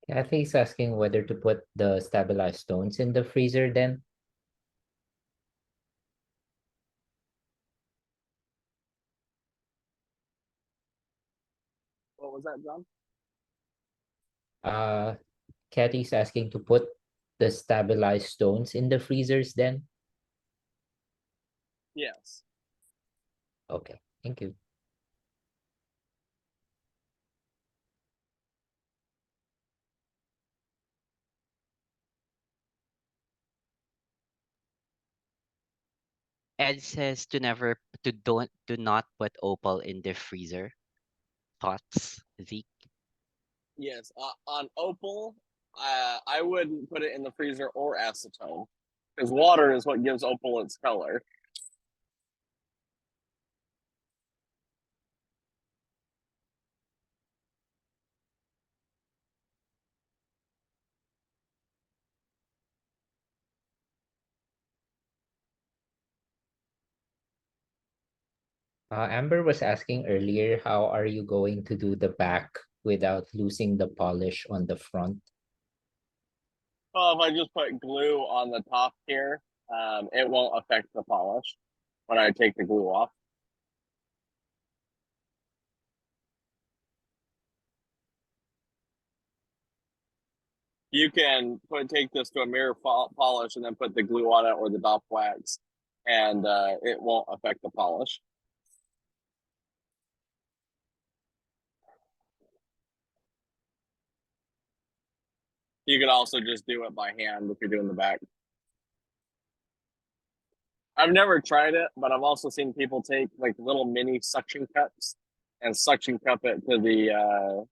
Kathy's asking whether to put the stabilized stones in the freezer then. What was that, John? Uh, Kathy's asking to put the stabilized stones in the freezers then. Yes. Okay, thank you. Ed says to never to don't do not put opal in the freezer. Thoughts, Zeke? Yes. On opal, I wouldn't put it in the freezer or acetone because water is what gives opal its color. Amber was asking earlier, how are you going to do the back without losing the polish on the front? Well, if I just put glue on the top here, it won't affect the polish when I take the glue off. You can take this to a mirror polish and then put the glue on it or the dock wax, and it won't affect the polish. You can also just do it by hand if you're doing the back. I've never tried it, but I've also seen people take like little mini suction cups and suction cup it to the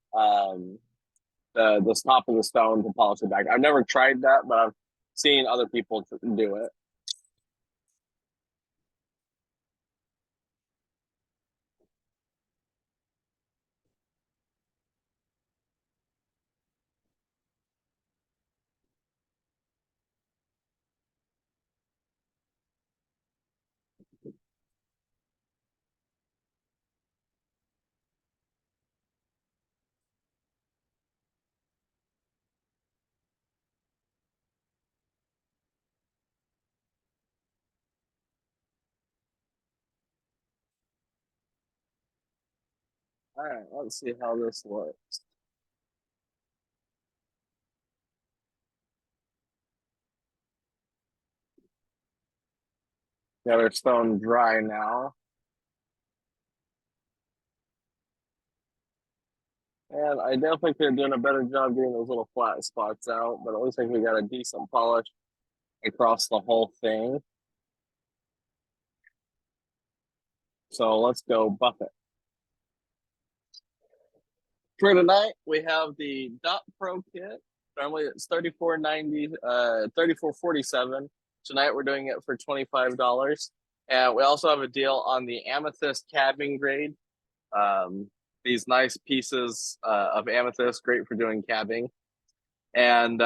top of the stone to polish it back. I've never tried that, but I've seen other people do it. All right, let's see how this looks. Got our stone dry now. And I definitely could have done a better job getting those little flat spots out, but it looks like we got a decent polish across the whole thing. So let's go buff it. For tonight, we have the Dot Pro kit. Normally it's $34.90, $34.47. Tonight we're doing it for $25. And we also have a deal on the Amethyst cabbing grade. These nice pieces of amethyst, great for doing cabbing. And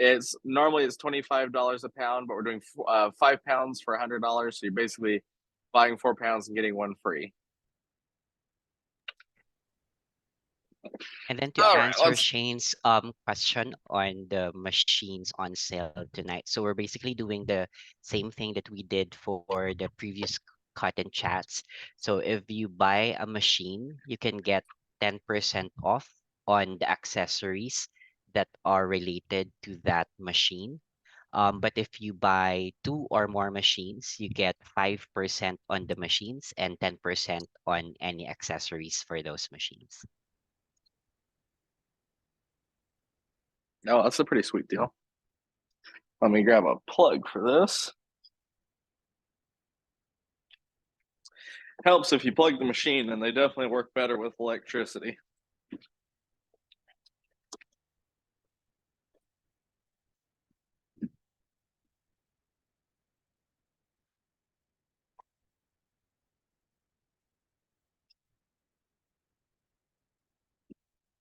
it's $25 a pound, but we're doing 5 pounds for $100. So you're basically buying 4 pounds and getting one free. And then to All right, answer let's. Shane's question on the machines on sale tonight. So we're basically doing the same thing that we did for the previous cut and chats. So if you buy a machine, you can get 10% off on the accessories that are related to that machine. But if you buy 2 or more machines, you get 5% on the machines and 10% on any accessories for those machines. No, that's a pretty sweet deal. Let me grab a plug for this. Helps if you plug the machine, and they definitely work better with electricity.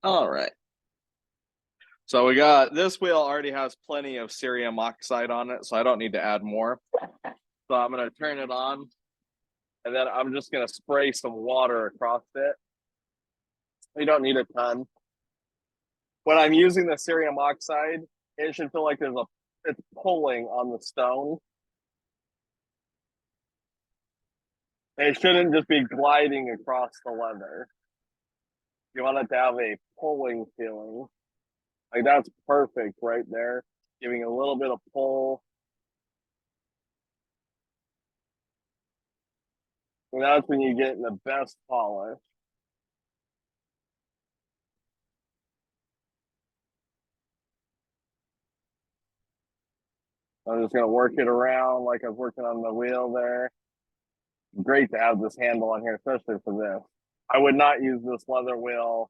All right. So we got this wheel already has plenty of cerium oxide on it, so I don't need to add more. So I'm going to turn it on, and then I'm just going to spray some water across it. You don't need a ton. When I'm using the cerium oxide, it should feel like it's pulling on the stone. It shouldn't just be gliding across the leather. You want it to have a pulling feeling. Like that's perfect right there. Giving a little bit of pull. And that's when you get the best polish. I'm just gonna work it around like I was working on the wheel there. Great to have this handle on here, especially for this. I would not use this leather wheel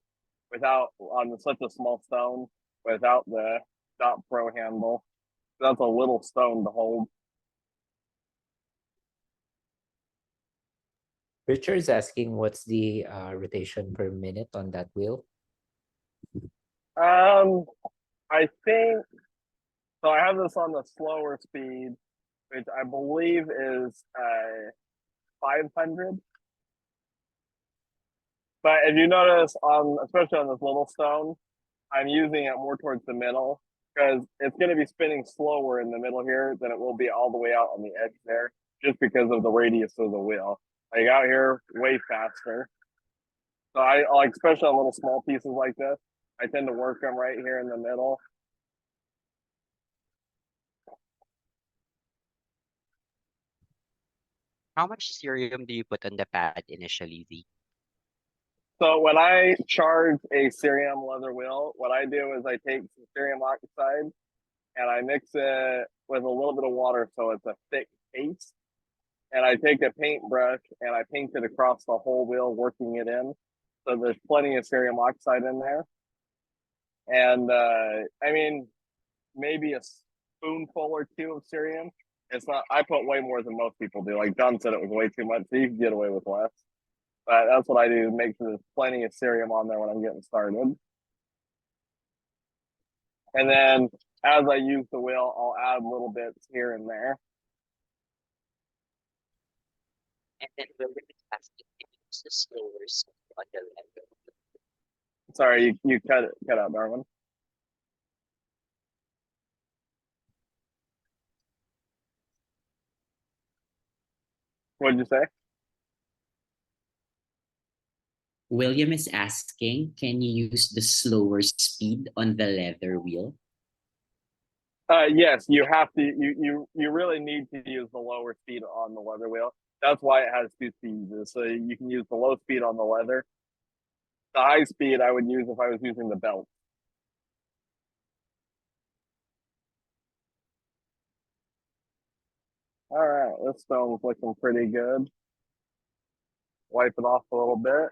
without on such a small stone without the Dot Pro handle. That's a little stone to hold. Richard's asking what's the rotation per minute on that wheel. I think so. I have this on the slower speed, which I believe is 500. But if you notice especially on this little stone, I'm using it more towards the middle because it's going to be spinning slower in the middle here than it will be all the way out on the edge there, just because of the radius of the wheel. Like out here, way faster. So I like, especially on little small pieces like this, I tend to work them right here in the middle. How much cerium do you put on the pad initially, Z? So when I charge a cerium leather wheel, what I do is I take some cerium oxide and I mix it with a little bit of water so it's a thick paste. And I take a paintbrush and I paint it across the whole wheel, working it in. So there's plenty of cerium oxide in there. And I mean, maybe a spoonful or two of cerium. It's not, I put way more than most people do. Like John said, it was way too much, so you can get away with less. But that's what I do, make sure there's plenty of cerium on there when I'm getting started. And then as I use the wheel, I'll add little bits here and there. And then we'll ask if you use the slower speed on the lever. Sorry, you cut out, Darwin. What'd you say? William is asking, can you use the slower speed on the leather wheel? Yes, you have to. You really need to use the lower speed on the leather wheel. That's why it has two speeds. So you can use the low speed on the leather. The high speed I would use if I was using the belt. All right, this stone's looking pretty good. Wipe it off a little bit.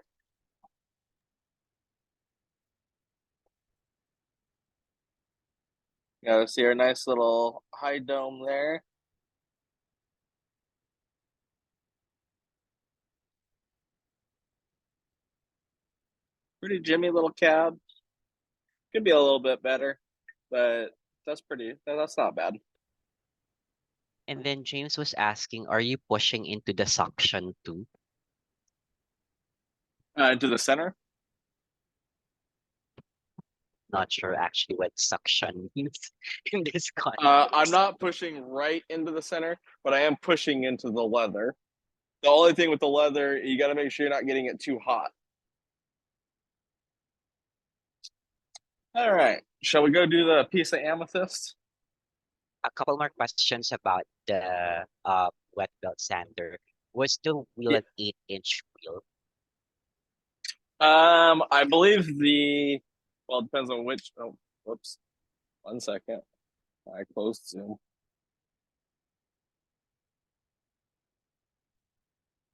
Yeah, see our nice little high dome there. Pretty Jimmy little cab. Could be a little bit better, but that's not bad. And then James was asking, are you pushing into the suction too? Into the center. Not sure actually what suction means in this context. I'm not pushing right into the center, but I am pushing into the leather. The only thing with the leather, you got to make sure you're not getting it too hot. All right, shall we go do the piece of amethyst? A couple more questions about the wet belt sander. Was the wheel Yeah. an 8-inch wheel? I believe well, it depends on which. Oh, whoops. 1 second. I closed Zoom.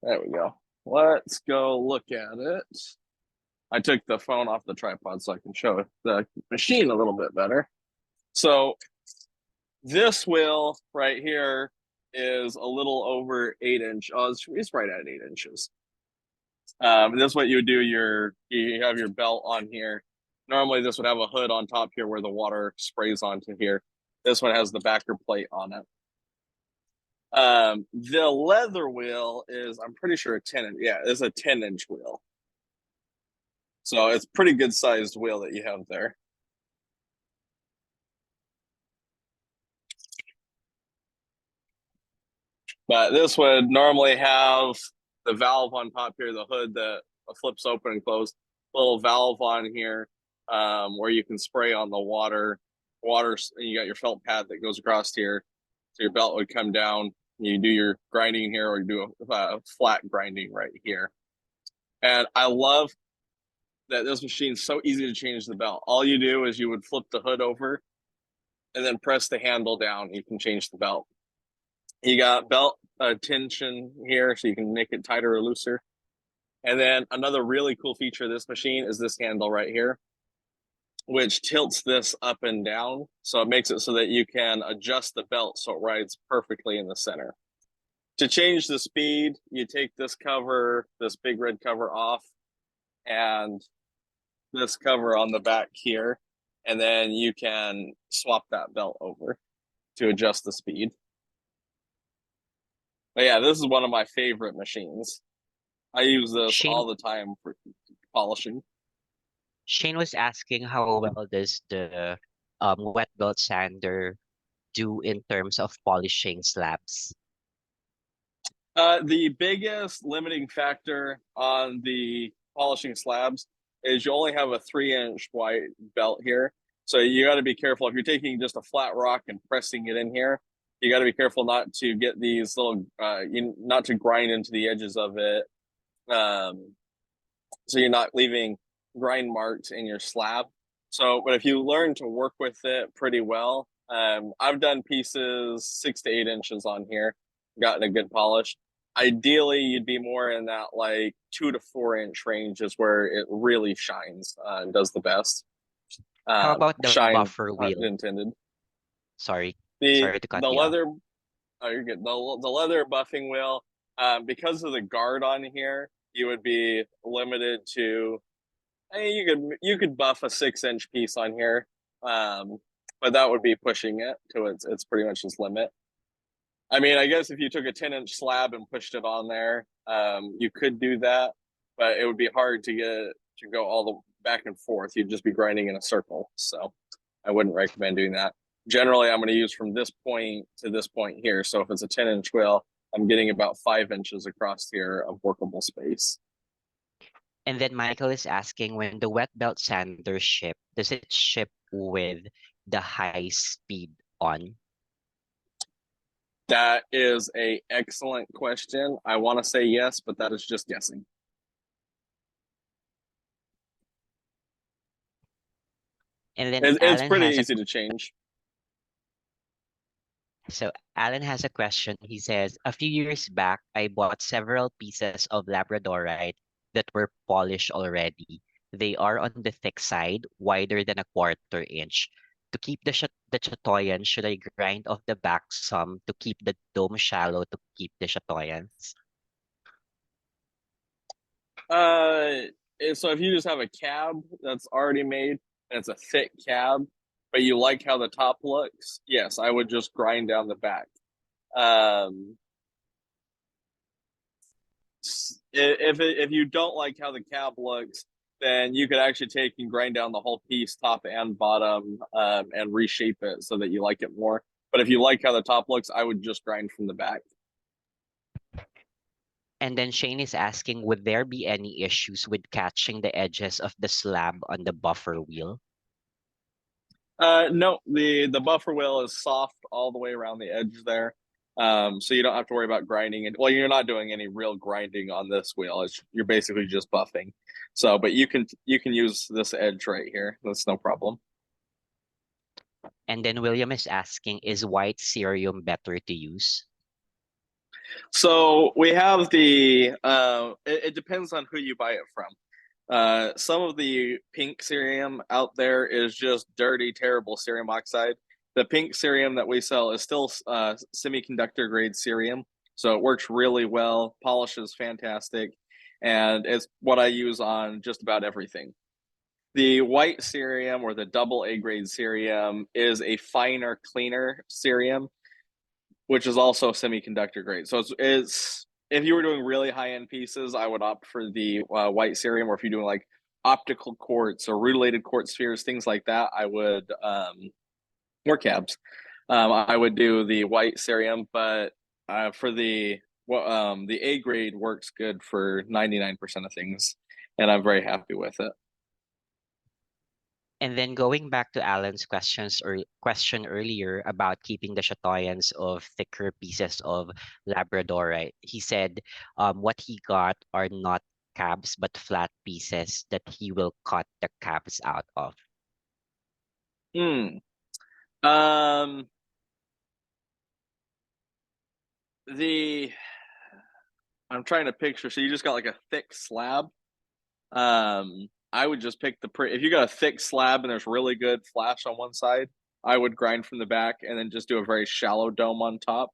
There we go. Let's go look at it. I took the phone off the tripod so I can show the machine a little bit better. So this wheel right here is a little over 8 inch. Oh, it's right at 8 inches. This is what you would do. You have your belt on here. Normally, this would have a hood on top here where the water sprays onto here. This one has the backer plate on it. The leather wheel is, I'm pretty sure, a 10. Yeah, it's a 10-inch wheel. So it's pretty good sized wheel that you have there. But this would normally have the valve on top here, the hood that flips open and closed, little valve on here where you can spray on the water. You got your felt pad that goes across here. So your belt would come down. You do your grinding here or you do a flat grinding right here. And I love that this machine's so easy to change the belt. All you do is you would flip the hood over and then press the handle down. You can change the belt. You got belt tension here, so you can make it tighter or looser. And then another really cool feature of this machine is this handle right here, which tilts this up and down. So it makes it so that you can adjust the belt so it rides perfectly in the center. To change the speed, you take this cover, this big red cover off, and this cover on the back here, and then you can swap that belt over to adjust the speed. But yeah, this is one of my favorite machines. I use this all the time for polishing. Shane was asking how well does the wet belt sander do in terms of polishing slabs? The biggest limiting factor on the polishing slabs is you only have a 3-inch wide belt here. So you got to be careful if you're taking just a flat rock and pressing it in here. You got to be careful not to get these little, not to grind into the edges of it. So you're not leaving grind marks in your slab. So, but if you learn to work with it pretty well, I've done pieces 6 to 8 inches on here, gotten a good polish. Ideally, you'd be more in that like 2 to 4 inch range is where it really shines and does the best. How about the buffer wheel? Intended. Sorry Sorry to cut the you leather. off. Oh, you're good. The leather buffing wheel, because of the guard on here, you would be limited to. I mean, you could buff a 6-inch piece on here, but that would be pushing it to its pretty much its limit. I mean, I guess if you took a 10-inch slab and pushed it on there, you could do that, but it would be hard to get it to go all the back and forth. You'd just be grinding in a circle. So I wouldn't recommend doing that. Generally, I'm going to use from this point to this point here. So if it's a 10-inch wheel, I'm getting about 5 inches across here of workable space. And then Michael is asking, when the wet belt sander ship, does it ship with the high speed on? That is a excellent question. I want to say yes, but that is just guessing. And then It's Alan pretty has easy to change. So Alan has a question. He says, a few years back, I bought several pieces of Labradorite that were polished already. They are on the thick side, wider than a quarter inch. To keep the chatoyan, should I grind off the back some to keep the dome shallow to keep the chatoyans? So if you just have a cab that's already made and it's a thick cab, but you like how the top looks, yes, I would just grind down the back. If you don't like how the cab looks, then you could actually take and grind down the whole piece, top and bottom, and reshape it so that you like it more. But if you like how the top looks, I would just grind from the back. And then Shane is asking, would there be any issues with catching the edges of the slab on the buffer wheel? No, the buffer wheel is soft all the way around the edge there. So you don't have to worry about grinding it. Well, you're not doing any real grinding on this wheel. You're basically just buffing. So, but you can use this edge right here. That's no problem. And then William is asking, is white cerium better to use? So we have the it depends on who you buy it from. Some of the pink cerium out there is just dirty, terrible cerium oxide. The pink cerium that we sell is still semiconductor grade cerium, so it works really well, polishes fantastic, and it's what I use on just about everything. The white cerium or the double A grade cerium is a finer, cleaner cerium, which is also semiconductor grade. So it's if you were doing really high end pieces, I would opt for the white cerium, or if you're doing like optical quartz or rutilated quartz spheres, things like that, I would or cabs. I would do the white cerium, but for the A grade works good for 99% of things, and I'm very happy with it. And then going back to Alan's question earlier about keeping the chatoyans of thicker pieces of Labradorite, he said what he got are not cabs but flat pieces that he will cut the cabs out of. Um, I'm trying to picture. So you just got like a thick slab. I would just pick if you got a thick slab and there's really good flash on one side, I would grind from the back and then just do a very shallow dome on top.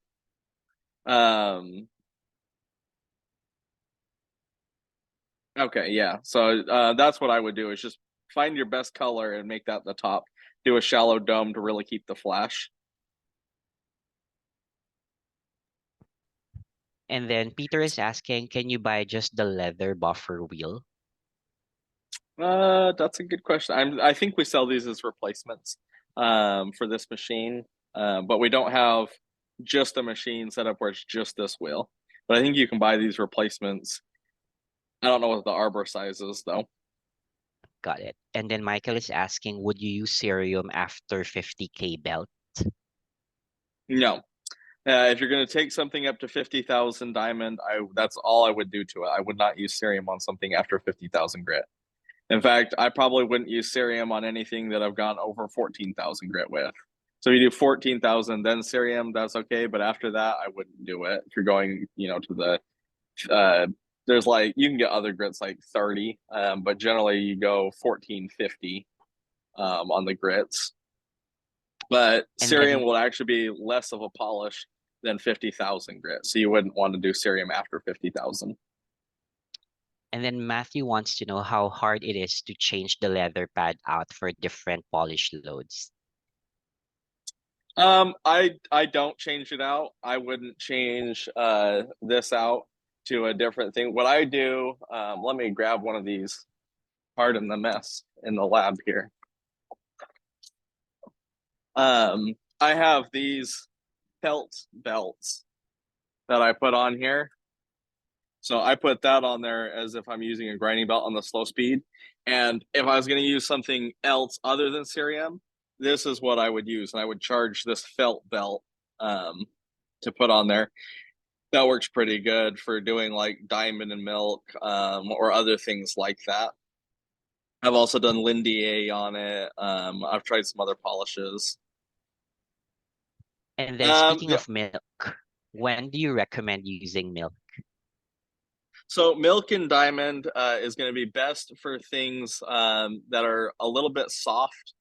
Okay, yeah. So that's what I would do is just find your best color and make that the top. Do a shallow dome to really keep the flash. And then Peter is asking, can you buy just the leather buffer wheel? That's a good question. I think we sell these as replacements for this machine, but we don't have just a machine set up where it's just this wheel. But I think you can buy these replacements. I don't know what the arbor size is though. Got it. And then Michael is asking, would you use cerium after 50K belt? No. If you're going to take something up to 50,000 diamond, that's all I would do to it. I would not use cerium on something after 50,000 grit. In fact, I probably wouldn't use cerium on anything that I've gone over 14,000 grit with. So if you do 14,000, then cerium, that's okay. But after that, I wouldn't do it. If you're going, to the, there's like, you can get other grits like 30, but generally you go 1450 on the grits. But cerium will actually be less of a polish than 50,000 grit. So you wouldn't want to do cerium after 50,000. And then Matthew wants to know how hard it is to change the leather pad out for different polish loads. I don't change it out. I wouldn't change this out to a different thing. What I do, let me grab one of these. Pardon the mess in the lab here. I have these felt belts that I put on here. So I put that on there as if I'm using a grinding belt on the slow speed. And if I was going to use something else other than cerium, this is what I would use. And I would charge this felt belt to put on there. That works pretty good for doing like diamond and milk or other things like that. I've also done Lindy A on it. I've tried some other polishes. And then speaking of milk, when do you recommend using milk? So milk and diamond is going to be best for things that are a little bit soft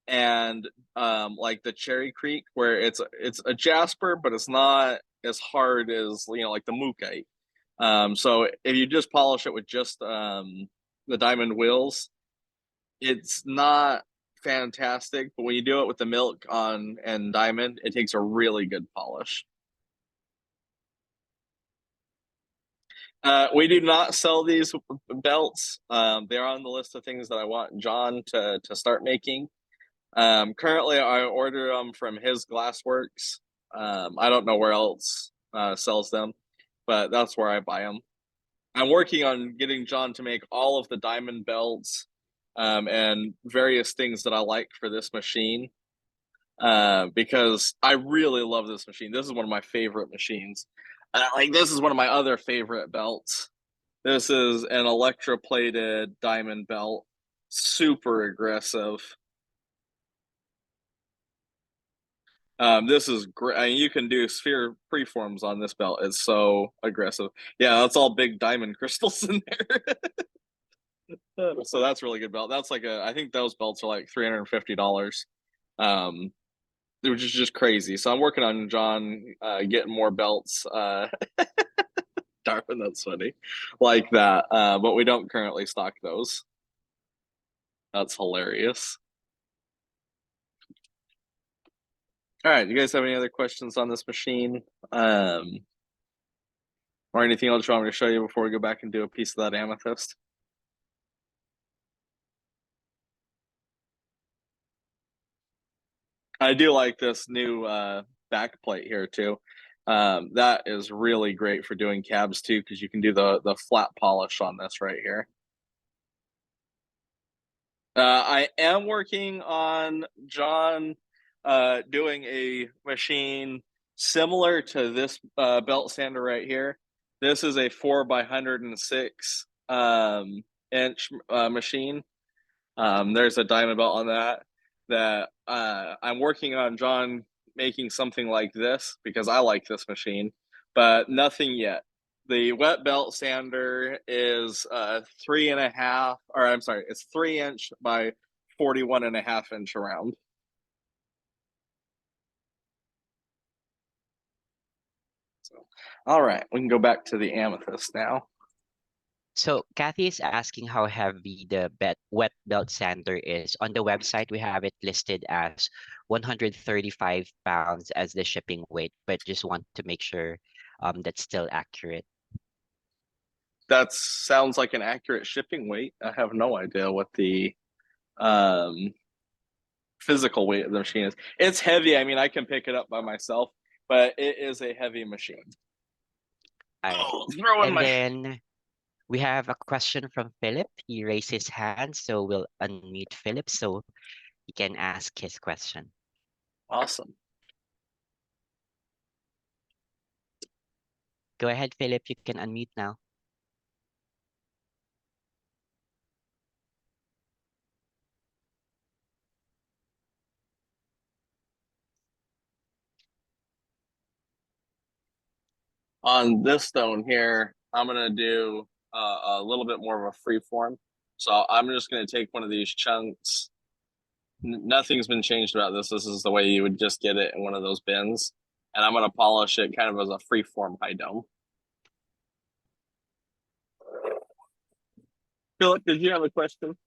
and like the Cherry Creek, where it's a jasper, but it's not as hard as like the Mookaite. So if you just polish it with just the diamond wheels, it's not fantastic. But when you do it with the milk on and diamond, it takes a really good polish. We do not sell these belts. They're on the list of things that I want John to start making. Currently, I order them from his Glassworks. I don't know where else sells them, but that's where I buy them. I'm working on getting John to make all of the diamond belts and various things that I like for this machine because I really love this machine. This is one of my favorite machines. This is one of my other favorite belts. This is an electroplated diamond belt, super aggressive. This is great. I mean, you can do sphere preforms on this belt. It's so aggressive. Yeah, that's all big diamond crystals in there. So that's really good belt. That's like I think those belts are like $350. Which is just crazy. So I'm working on John getting more belts. Darwin, that's funny. Like that. But we don't currently stock those. That's hilarious. All right, you guys have any other questions on this machine? Or anything else you want me to show you before we go back and do a piece of that amethyst? I do like this new back plate here too. That is really great for doing cabs too, because you can do the flat polish on this right here. I am working on John doing a machine similar to this belt sander right here. This is a 4x106 inch machine. There's a diamond belt on that I'm working on John making something like this because I like this machine, but nothing yet. The wet belt sander is 3.5, or I'm sorry, it's 3-inch by 41.5-inch around. So, all right, we can go back to the amethyst now. So Kathy is asking how heavy the wet belt sander is. On the website, we have it listed as 135 pounds as the shipping weight, but just want to make sure that's still accurate. That sounds like an accurate shipping weight. I have no idea what the physical weight of the machine is. It's heavy. I mean, I can pick it up by myself, but it is a heavy machine. And then we have a question from Philip. He raised his hand, so we'll unmute Philip so he can ask his question. Awesome. Go ahead, Philip. You can unmute now. On this stone here, I'm gonna do a little bit more of a free form. So I'm just gonna take one of these chunks. Nothing's been changed about this. This is the way you would just get it in one of those bins. And I'm gonna polish it kind of as a free form high dome. Philip, did you have a question?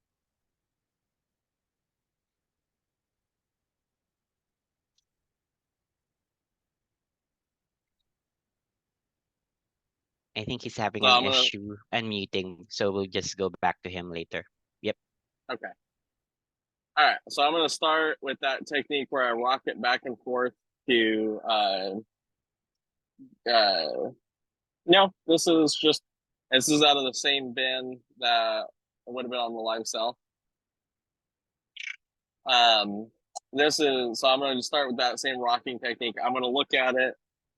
I think he's having So an I'm gonna, issue unmuting, so we'll just go back to him later. Yep. okay. All right, so I'm gonna start with that technique where I rock it back and forth to no, this is just This is out of the same bin that would have been on the live cell. This is, so I'm going to start with that same rocking technique. I'm going to look at it,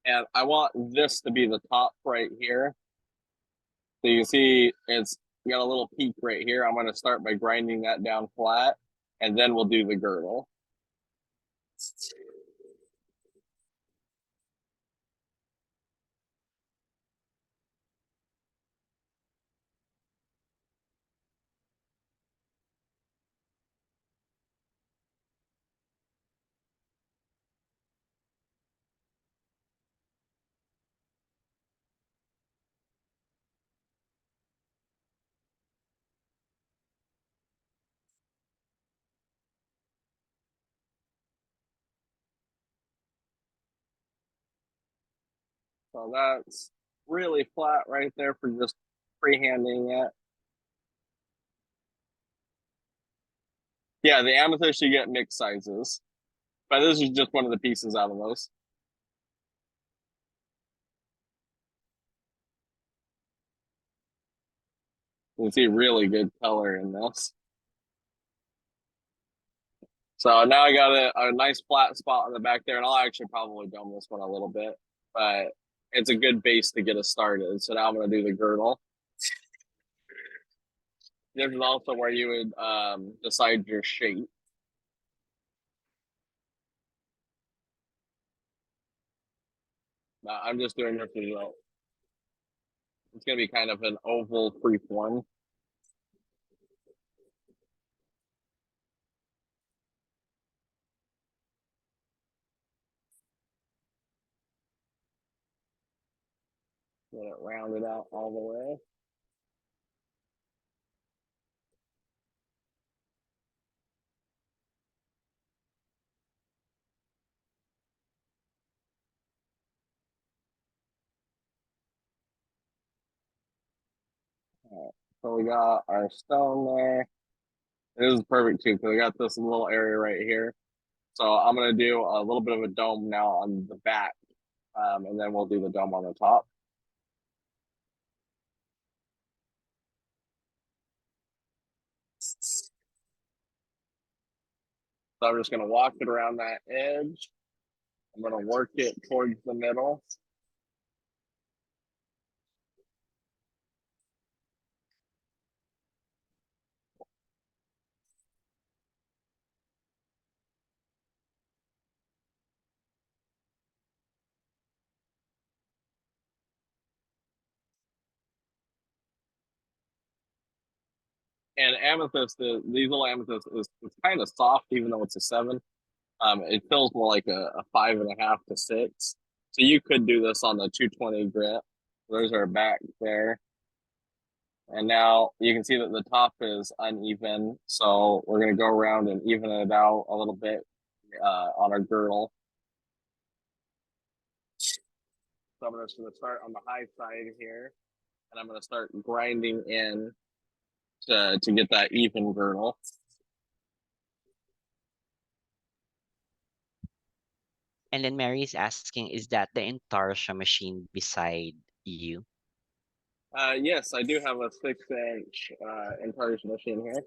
and I want this to be the top right here. So you can see it's got a little peak right here. I'm going to start by grinding that down flat, and then we'll do the girdle. So that's really flat right there for just freehanding it. Yeah, the amethyst you get mixed sizes, but this is just one of the pieces out of those. You can see really good color in this. So now I got a nice flat spot on the back there, and I'll actually probably dome this one a little bit, but it's a good base to get us started. So now I'm going to do the girdle. This is also where you would decide your shape. I'm just doing this as well. It's going to be kind of an oval free form. Get it rounded out all the way. All right. So we got our stone there. This is perfect too, because we got this little area right here. So I'm going to do a little bit of a dome now on the back, and then we'll do the dome on the top. So I'm just going to walk it around that edge. I'm going to work it towards the middle. And amethyst, these little amethyst is kind of soft, even though it's a 7. It feels more like a 5.5 to 6. So you could do this on the 220 grit. There's our back there. And now you can see that the top is uneven. So we're going to go around and even it out a little bit on our girdle. So I'm just going to start on the high side here. And I'm going to start grinding in to get that even girdle. And then Mary is asking, is that the Intarsha machine beside you? Yes, I do have a 6-inch Intarsia machine here.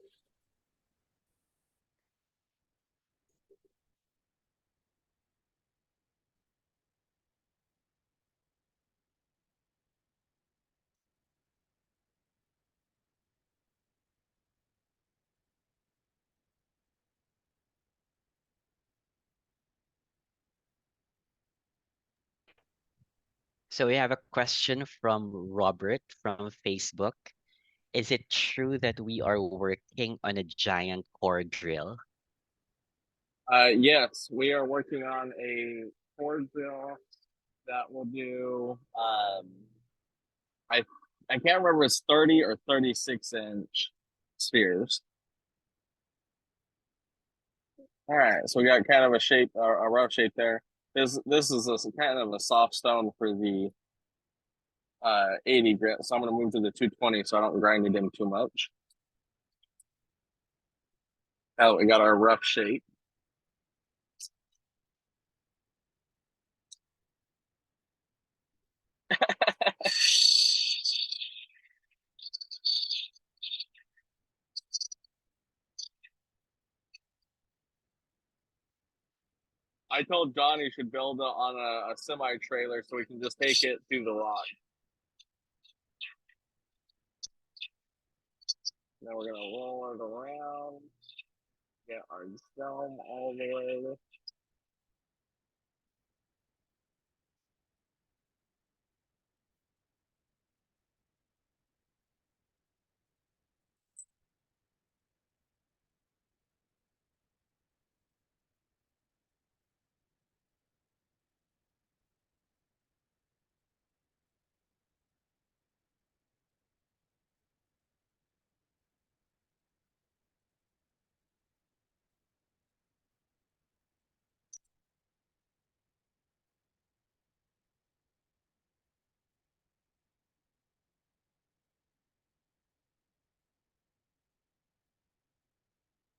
So we have a question from Robert from Facebook. Is it true that we are working on a giant core drill? Yes, we are working on a core drill that will do. I can't remember if it's 30 or 36-inch spheres. All right, so we got kind of a shape, a rough shape there. This is a kind of a soft stone for the 80 grit, so I'm going to move to the 220 so I don't grind it in too much. Now we got our rough shape. I told John he should build it on a semi trailer so we can just take it through the rock. Now we're gonna roll it around, get our dome all the way.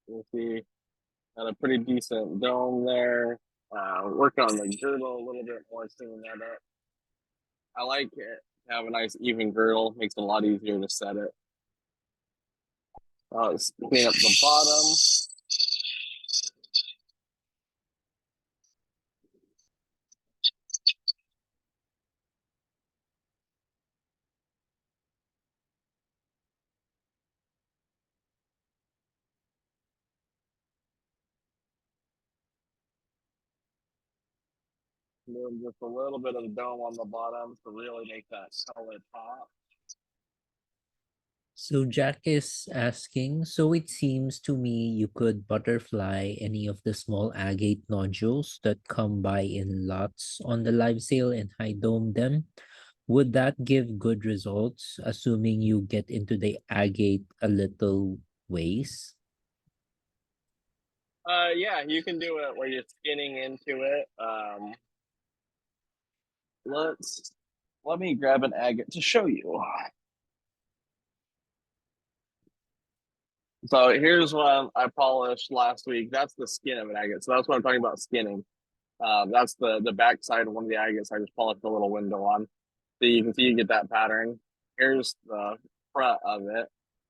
You'll see, got a pretty decent dome there. Working on the girdle a little bit more, seeing that up. I like it to have a nice even girdle, makes it a lot easier to set it. Let's clean up the bottom. Doing just a little bit of the dome on the bottom to really make that color pop. So Jack is asking, so it seems to me you could butterfly any of the small agate nodules that come by in lots on the live sale and high dome them. Would that give good results, assuming you get into the agate a little ways? Yeah, you can do it where you're skinning into it. Let me grab an agate to show you. So here's one I polished last week. That's the skin of an agate. So that's what I'm talking about skinning. That's the back side of one of the agates. I just polished a little window on. So you can see you get that pattern. Here's the front of it.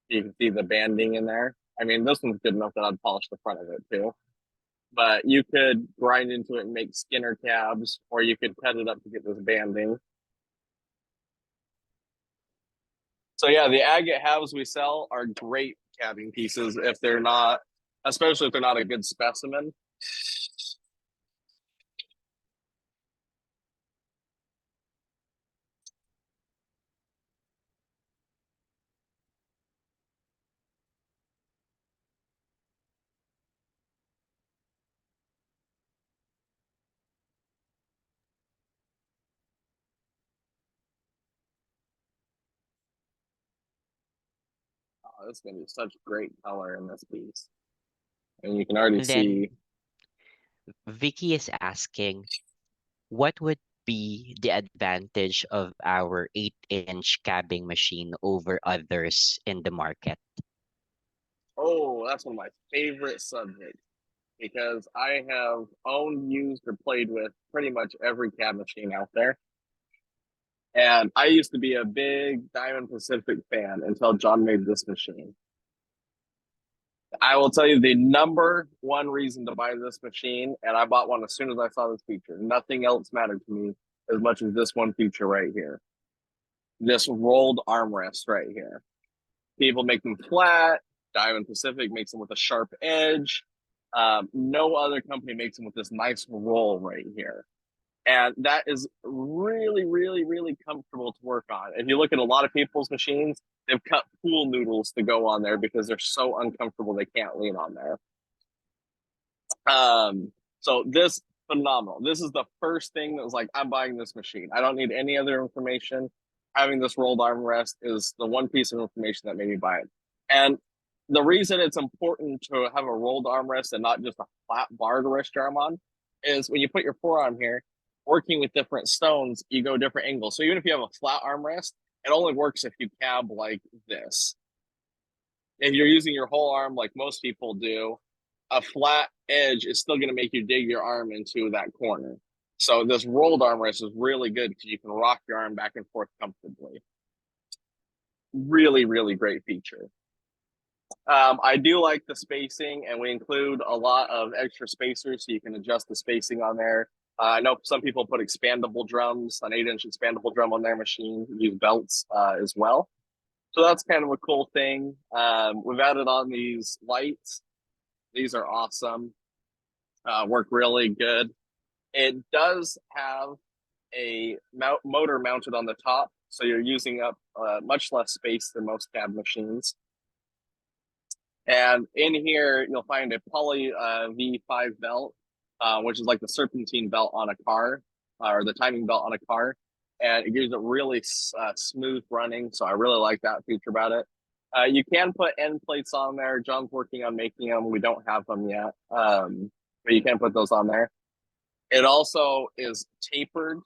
You can see the banding in there. I mean, this one's good enough that I'd polish the front of it too. But you could grind into it and make Skinner cabs, or you could cut it up to get this banding. So yeah, the agate halves we sell are great cabbing pieces if they're not, especially if they're not a good specimen. Oh, this is gonna be such great color in this piece. And you can already And then see. Vicky is asking, what would be the advantage of our 8-inch cabbing machine over others in the market? Oh, that's one of my favorite subjects because I have owned, used, or played with pretty much every cab machine out there. And I used to be a big Diamond Pacific fan until John made this machine. I will tell you the number one reason to buy this machine, and I bought one as soon as I saw this feature. Nothing else mattered to me as much as this one feature right here. This rolled armrest right here. People make them flat. Diamond Pacific makes them with a sharp edge. No other company makes them with this nice roll right here. And that is really, really, really comfortable to work on. If you look at a lot of people's machines, they've cut pool noodles to go on there because they're so uncomfortable they can't lean on there. So this phenomenal. This is the first thing that was like, I'm buying this machine. I don't need any other information. Having this rolled armrest is the one piece of information that made me buy it. And the reason it's important to have a rolled armrest and not just a flat bar to rest your arm on is when you put your forearm here, working with different stones, you go different angles. So even if you have a flat armrest, it only works if you cab like this. If you're using your whole arm like most people do, a flat edge is still going to make you dig your arm into that corner. So this rolled armrest is really good because you can rock your arm back and forth comfortably. Really, really great feature. I do like the spacing, and we include a lot of extra spacers so you can adjust the spacing on there. I know some people put expandable drums, an 8-inch expandable drum on their machine, use belts as well. So that's kind of a cool thing. We've added on these lights. These are awesome. Work really good. It does have a motor mounted on the top, so you're using up much less space than most cab machines. And in here, you'll find a Poly V5 belt, which is like the serpentine belt on a car, or the timing belt on a car. And it gives it really smooth running. So I really like that feature about it. You can put end plates on there. John's working on making them. We don't have them yet, but you can put those on there. It also is tapered,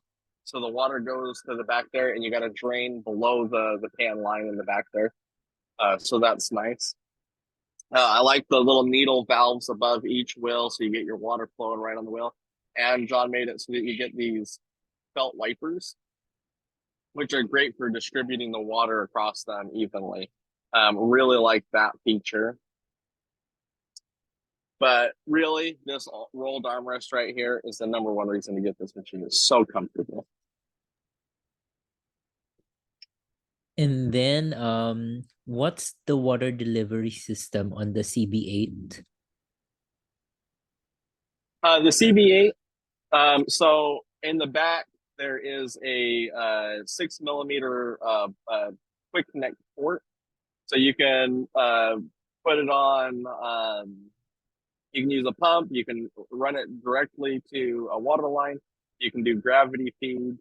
so the water goes to the back there, and you got to drain below the pan line in the back there. So that's nice. I like the little needle valves above each wheel, so you get your water flowing right on the wheel. And John made it so that you get these felt wipers, which are great for distributing the water across them evenly. Really like that feature. But really, this rolled armrest right here is the number one reason to get this machine. It's so comfortable. And then what's the water delivery system on the CB8? The CB8, so in the back, there is a 6mm quick connect port. So you can put it on, you can use a pump, you can run it directly to a water line, you can do gravity feed.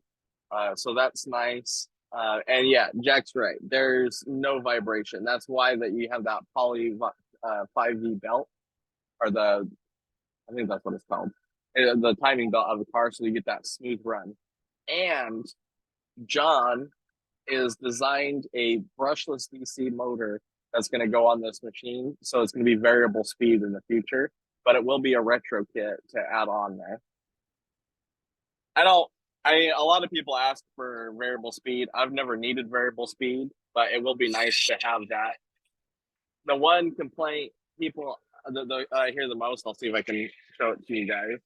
So that's nice. And yeah, Jack's right. There's no vibration. That's why that you have that Poly 5V belt, or I think that's what it's called, the timing belt of the car, so you get that smooth run. And John is designed a brushless DC motor that's going to go on this machine, so it's going to be variable speed in the future, but it will be a retro kit to add on there. A lot of people ask for variable speed. I've never needed variable speed, but it will be nice to have that. The one complaint people I hear the most, I'll see if I can show it to you guys,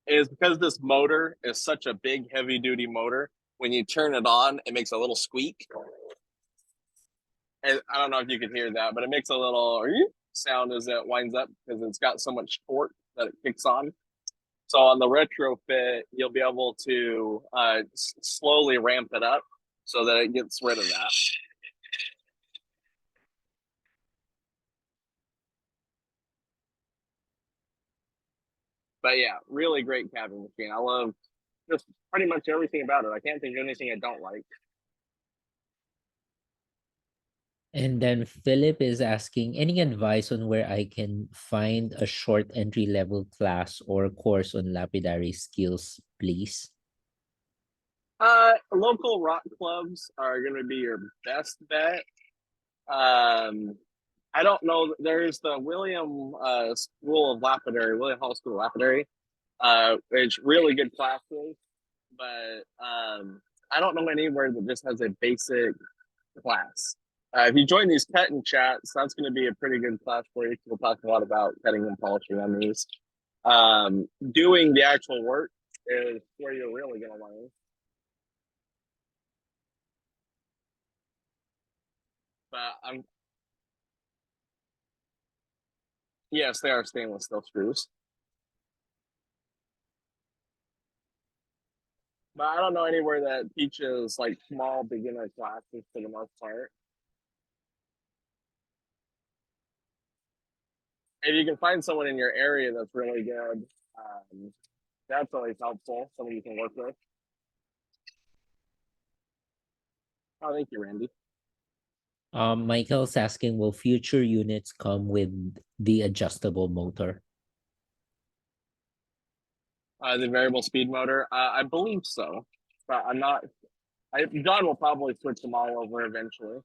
is because this motor is such a big, heavy duty motor. When you turn it on, it makes a little squeak. And I don't know if you can hear that, but it makes a little sound as it winds up because it's got so much torque that it kicks on. So on the retrofit, you'll be able to slowly ramp it up so that it gets rid of that. But yeah, really great cabbing machine. I love just pretty much everything about it. I can't think of anything I don't like. And then Philip is asking any advice on where I can find a short entry-level class or course on lapidary skills, please. Local rock clubs are going to be your best bet. I don't know. There's the William School of Lapidary, William Hall School of Lapidary. It's really good classes, but I don't know anywhere that just has a basic class. If you join these cutting chats, that's going to be a pretty good class for you. We'll talk a lot about cutting and polishing on these. Doing the actual work is where you're really going to learn. But yes, they are stainless steel screws. But I don't know anywhere that teaches like small beginner classes for the most part. If you can find someone in your area that's really good, that's always helpful. Someone you can work with. Oh, thank you, Randy. Michael's asking, will future units come with the adjustable motor? The variable speed motor, I believe so, but I'm not. John will probably switch them all over eventually.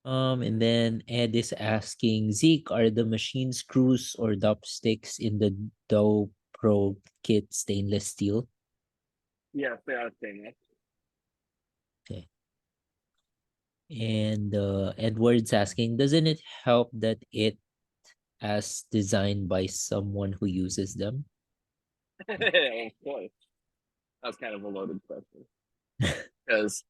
And then Ed is asking, Zeke, are the machine screws or dopsticks in the Dow Pro kit stainless steel? Yes, they are stainless. Okay. And Edward's asking, doesn't it help that it as designed by someone who uses them? Of course. That's kind of a loaded question. Because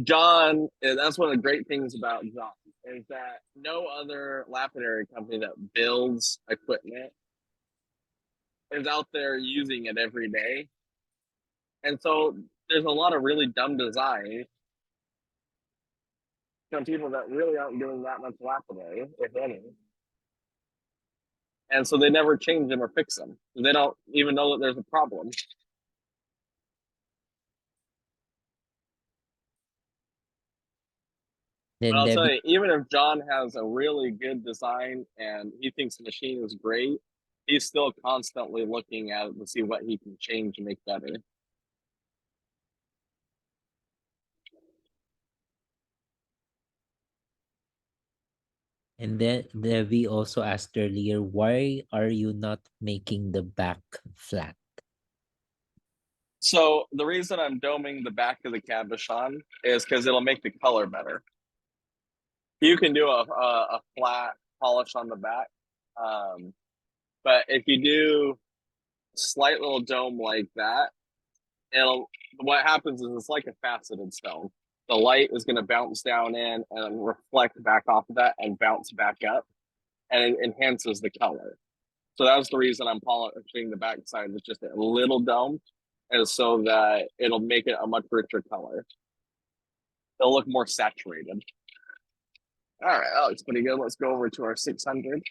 John, that's one of the great things about John, is that no other lapidary company that builds equipment is out there using it every day. And so there's a lot of really dumb designs from people that really aren't doing that much lapidary, if any. And so they never change them or fix them. They don't even know that there's a problem. But Then I'll tell Debbie, you, even if John has a really good design and he thinks the machine is great, he's still constantly looking at it to see what he can change and make better. and then Debbie also asked earlier, why are you not making the back flat? So the reason I'm doming the back of the cabochon is because it'll make the color better. You can do a flat polish on the back, but if you do slight little dome like that, it'll what happens is it's like a faceted stone. The light is going to bounce down in and reflect back off of that and bounce back up, and it enhances the color. So that's the reason I'm polishing the back side with just a little dome, is so that it'll make it a much richer color. It'll look more saturated. All right, that looks pretty good. Let's go over to our 600.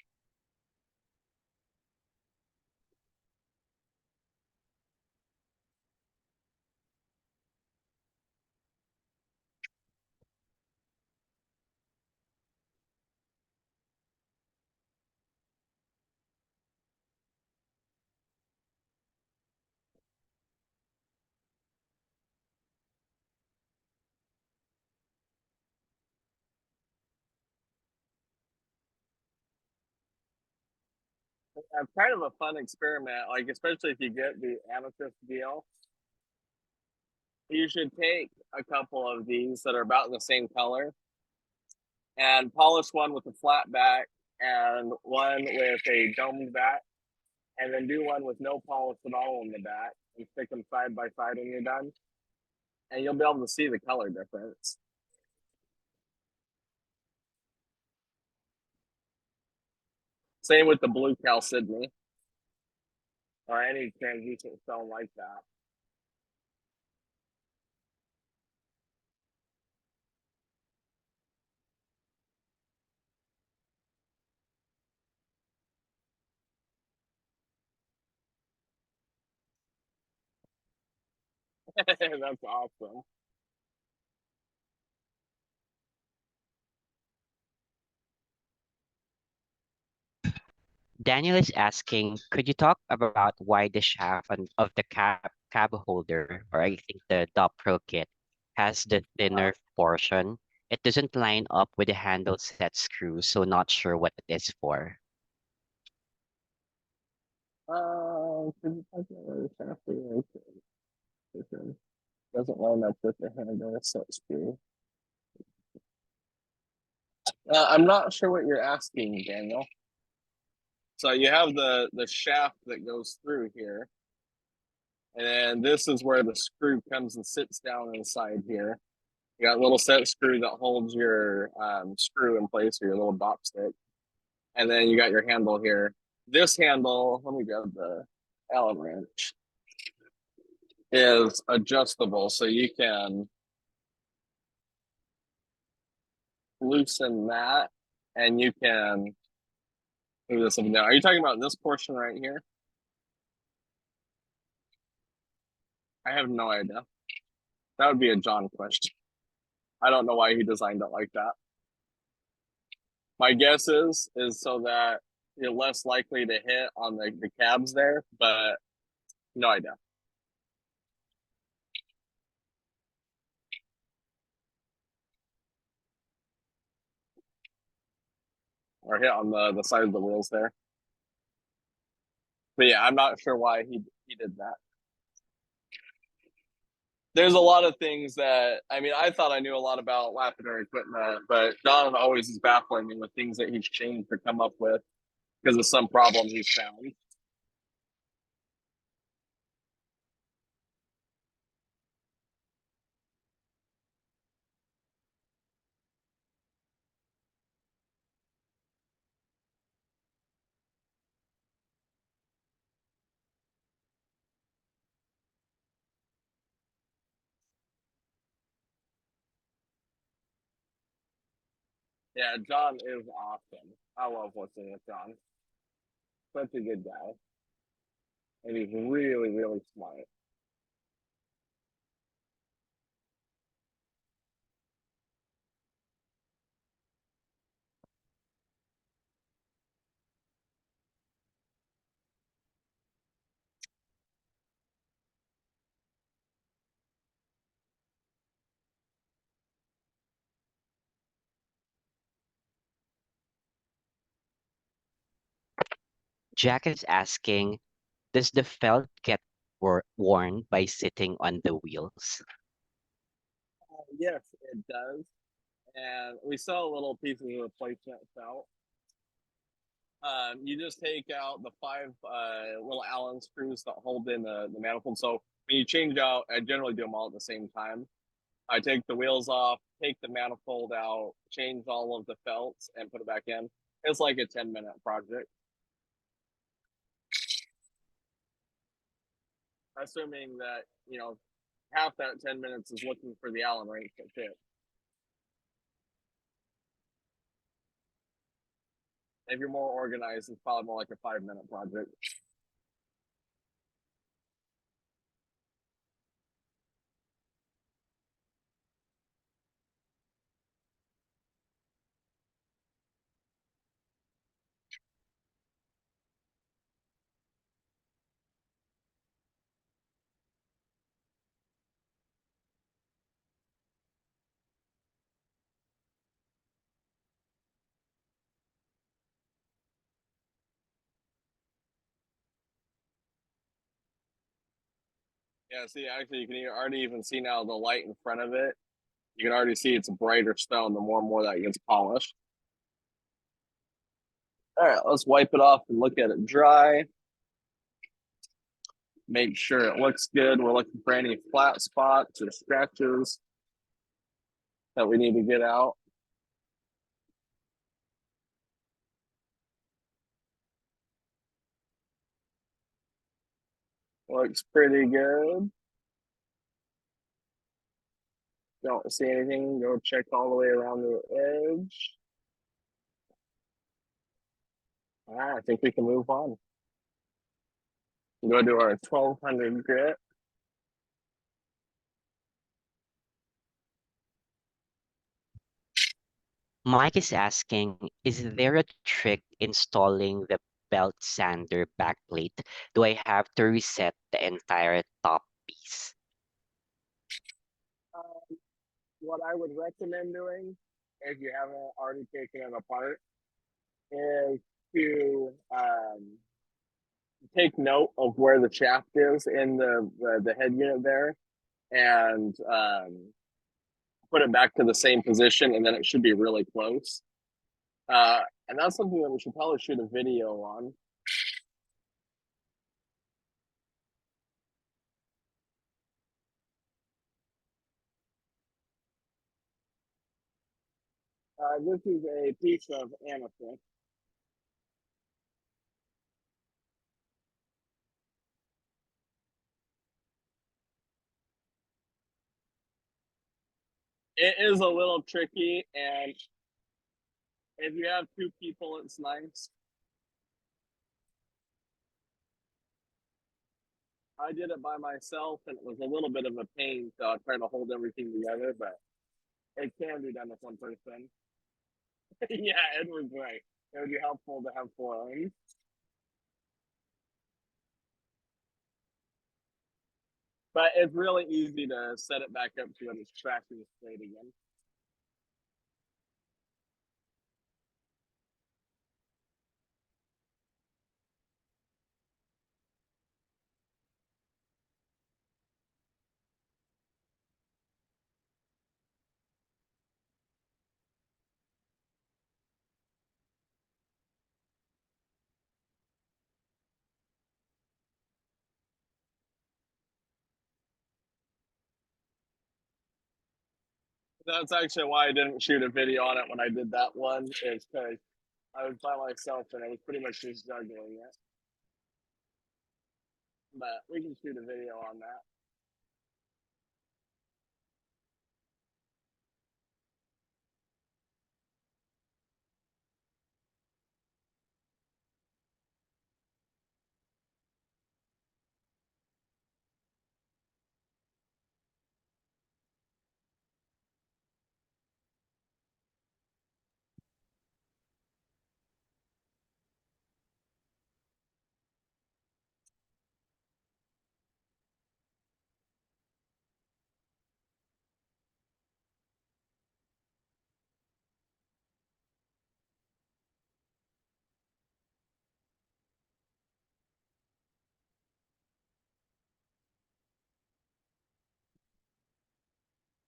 Kind of a fun experiment, like especially if you get the amethyst deal. You should take a couple of these that are about the same color and polish one with a flat back and one with a domed back, and then do one with no polish at all on the back and stick them side by side when you're done. And you'll be able to see the color difference. Same with the blue chalcedony or any translucent stone like that. That's awesome. Daniel is asking, could you talk about why the shaft of the cab holder, or I think the Dop Pro kit, has the thinner portion? It doesn't line up with the handle set screw, so not sure what it is for. Doesn't line up with the handle set screw. I'm not sure what you're asking, Daniel. So you have the shaft that goes through here, and this is where the screw comes and sits down inside here. You got a little set screw that holds your screw in place, or your little dop stick, and then you got your handle here. This handle, let me grab the Allen wrench, is adjustable, so you can loosen that, and you can move this up and down. Are you talking about this portion right here? I have no idea. That would be a John question. I don't know why he designed it like that. My guess is so that you're less likely to hit on the cabs there, but no idea. or hit on the side of the wheels there. But yeah, I'm not sure why he did that. There's a lot of things that, I mean, I thought I knew a lot about lapidary equipment, but John always is baffling me with things that he's changed or come up with because of some problem he's found. Yeah, John is awesome. I love working with John. Such a good guy. And he's really, really smart. Jack is asking, does the felt get worn by sitting on the wheels? Yes, it does. And we sell little pieces of replacement felt. You just take out the 5 little Allen screws that hold in the manifold. So when you change out, I generally do them all at the same time. I take the wheels off, take the manifold out, change all of the felts, and put it back in. It's like a 10-minute project. Assuming that, half that 10 minutes is looking for the Allen wrench to fit. If you're more organized, it's probably more like a 5-minute project. Yeah, see, actually, you can already even see now the light in front of it. You can already see it's a brighter stone the more and more that gets polished. All right, let's wipe it off and look at it dry. Make sure it looks good. We're looking for any flat spots or scratches that we need to get out. Looks pretty good. Don't see anything. Go check all the way around the edge. All right, I think we can move on. Go to our 1200 grit. Mike is asking, is there a trick installing the belt sander backplate? Do I have to reset the entire top piece? What I would recommend doing, if you haven't already taken it apart, is to take note of where the shaft is in the head unit there, and put it back to the same position, and then it should be really close. And that's something that we should probably shoot a video on. This is a piece of amethyst. It is a little tricky, and if you have 2 people, it's nice. I did it by myself, and it was a little bit of a pain trying to hold everything together, but it can be done with 1 person. Yeah, it was great. It would be helpful to have 4 arms. But it's really easy to set it back up so that it's tracking straight again. That's actually why I didn't shoot a video on it when I did that one. Is because I was by myself and I was pretty much just juggling it. But we can shoot a video on that.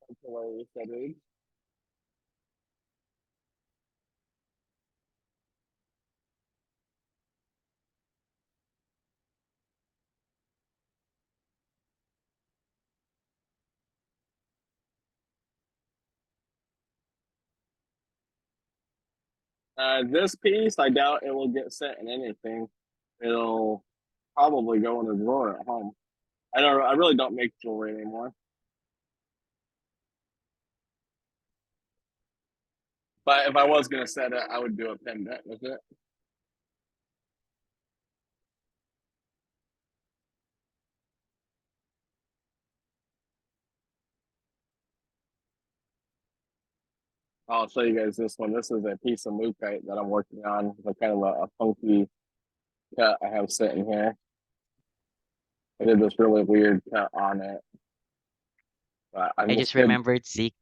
That's hilarious, that dude. This piece, I doubt it will get set in anything. It'll probably go in a drawer at home. I really don't make jewelry anymore. But if I was gonna set it, I would do a pendant with it. I'll show you guys this one. This is a piece of mookaite that I'm working on. It's kind of a funky cut I have sitting here. I did this really weird cut on it. But I'm I just just good. remembered, Zeke,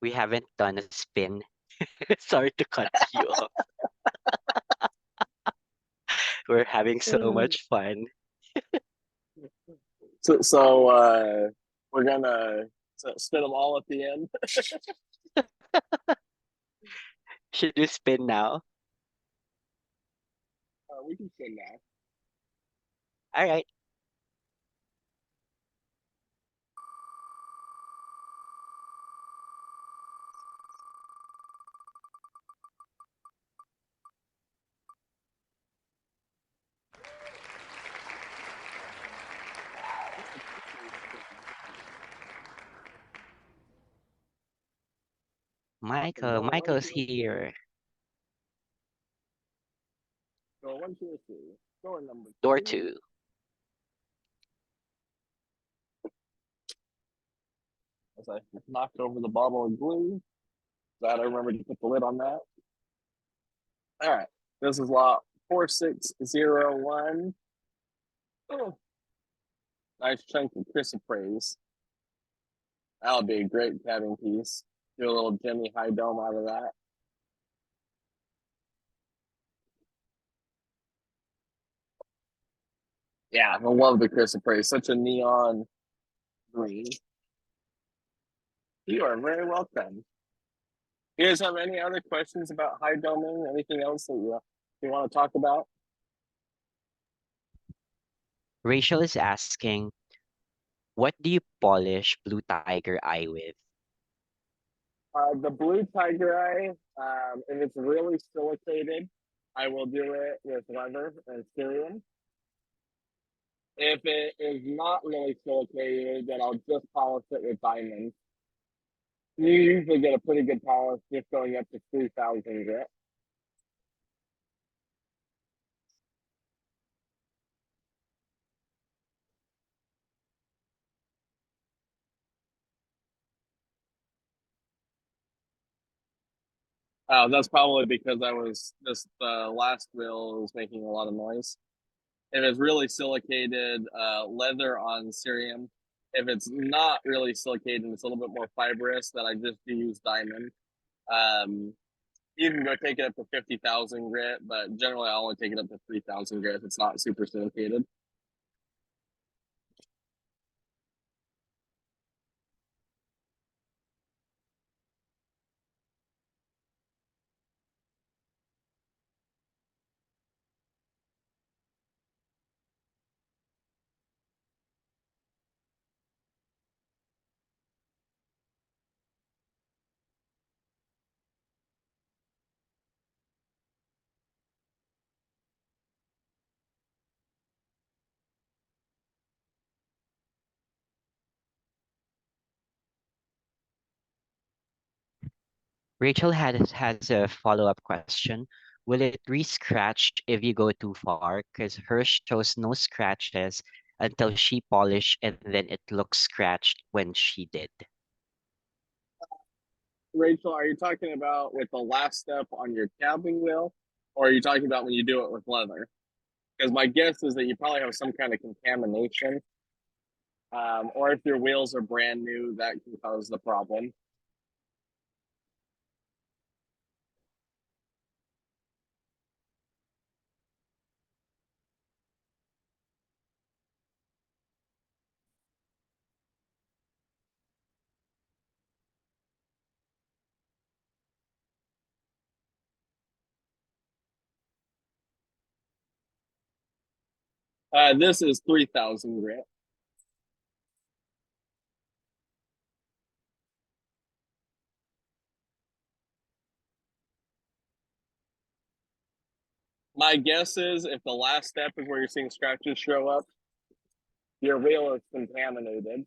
we haven't done a spin. Sorry to cut you off. We're having so much fun. So we're gonna spin them all at the end. Should we spin now? We can spin now. All right. Michael's here. Door 1, 2, or 3. Door number Door 2. 2. As I knocked over the bottle of glue. Glad I remembered to put the lid on that. All right. This is lot 4601. Oh, nice chunk of chrysoprase. That'll be a great cabin piece. Do a little Jimmy high dome out of that. Yeah, I love the chrysoprase. Such a neon green. You are very welcome. You guys have any other questions about high doming? Anything else that you want to talk about? Rachel is asking, what do you polish Blue Tiger Eye with? The blue tiger eye, if it's really silicated, I will do it with leather and cerium. If it is not really silicated, then I'll just polish it with diamonds. You usually get a pretty good polish just going up to 3,000 grit. That's probably because the last reel was making a lot of noise. If it's really silicated, leather on cerium. If it's not really silicated and it's a little bit more fibrous, then I just use diamond. You can go take it up to 50,000 grit, but generally I only take it up to 3,000 grit if it's not super silicated. Rachel has a follow-up question. Will it re-scratch if you go too far? Because hers shows no scratches until she polished and then it looks scratched when she did. Rachel, are you talking about with the last step on your cabbing wheel, or are you talking about when you do it with leather? Because my guess is that you probably have some kind of contamination, or if your wheels are brand new, that can cause the problem. This is 3,000 grit. My guess is if the last step is where you're seeing scratches show up, your wheel is contaminated,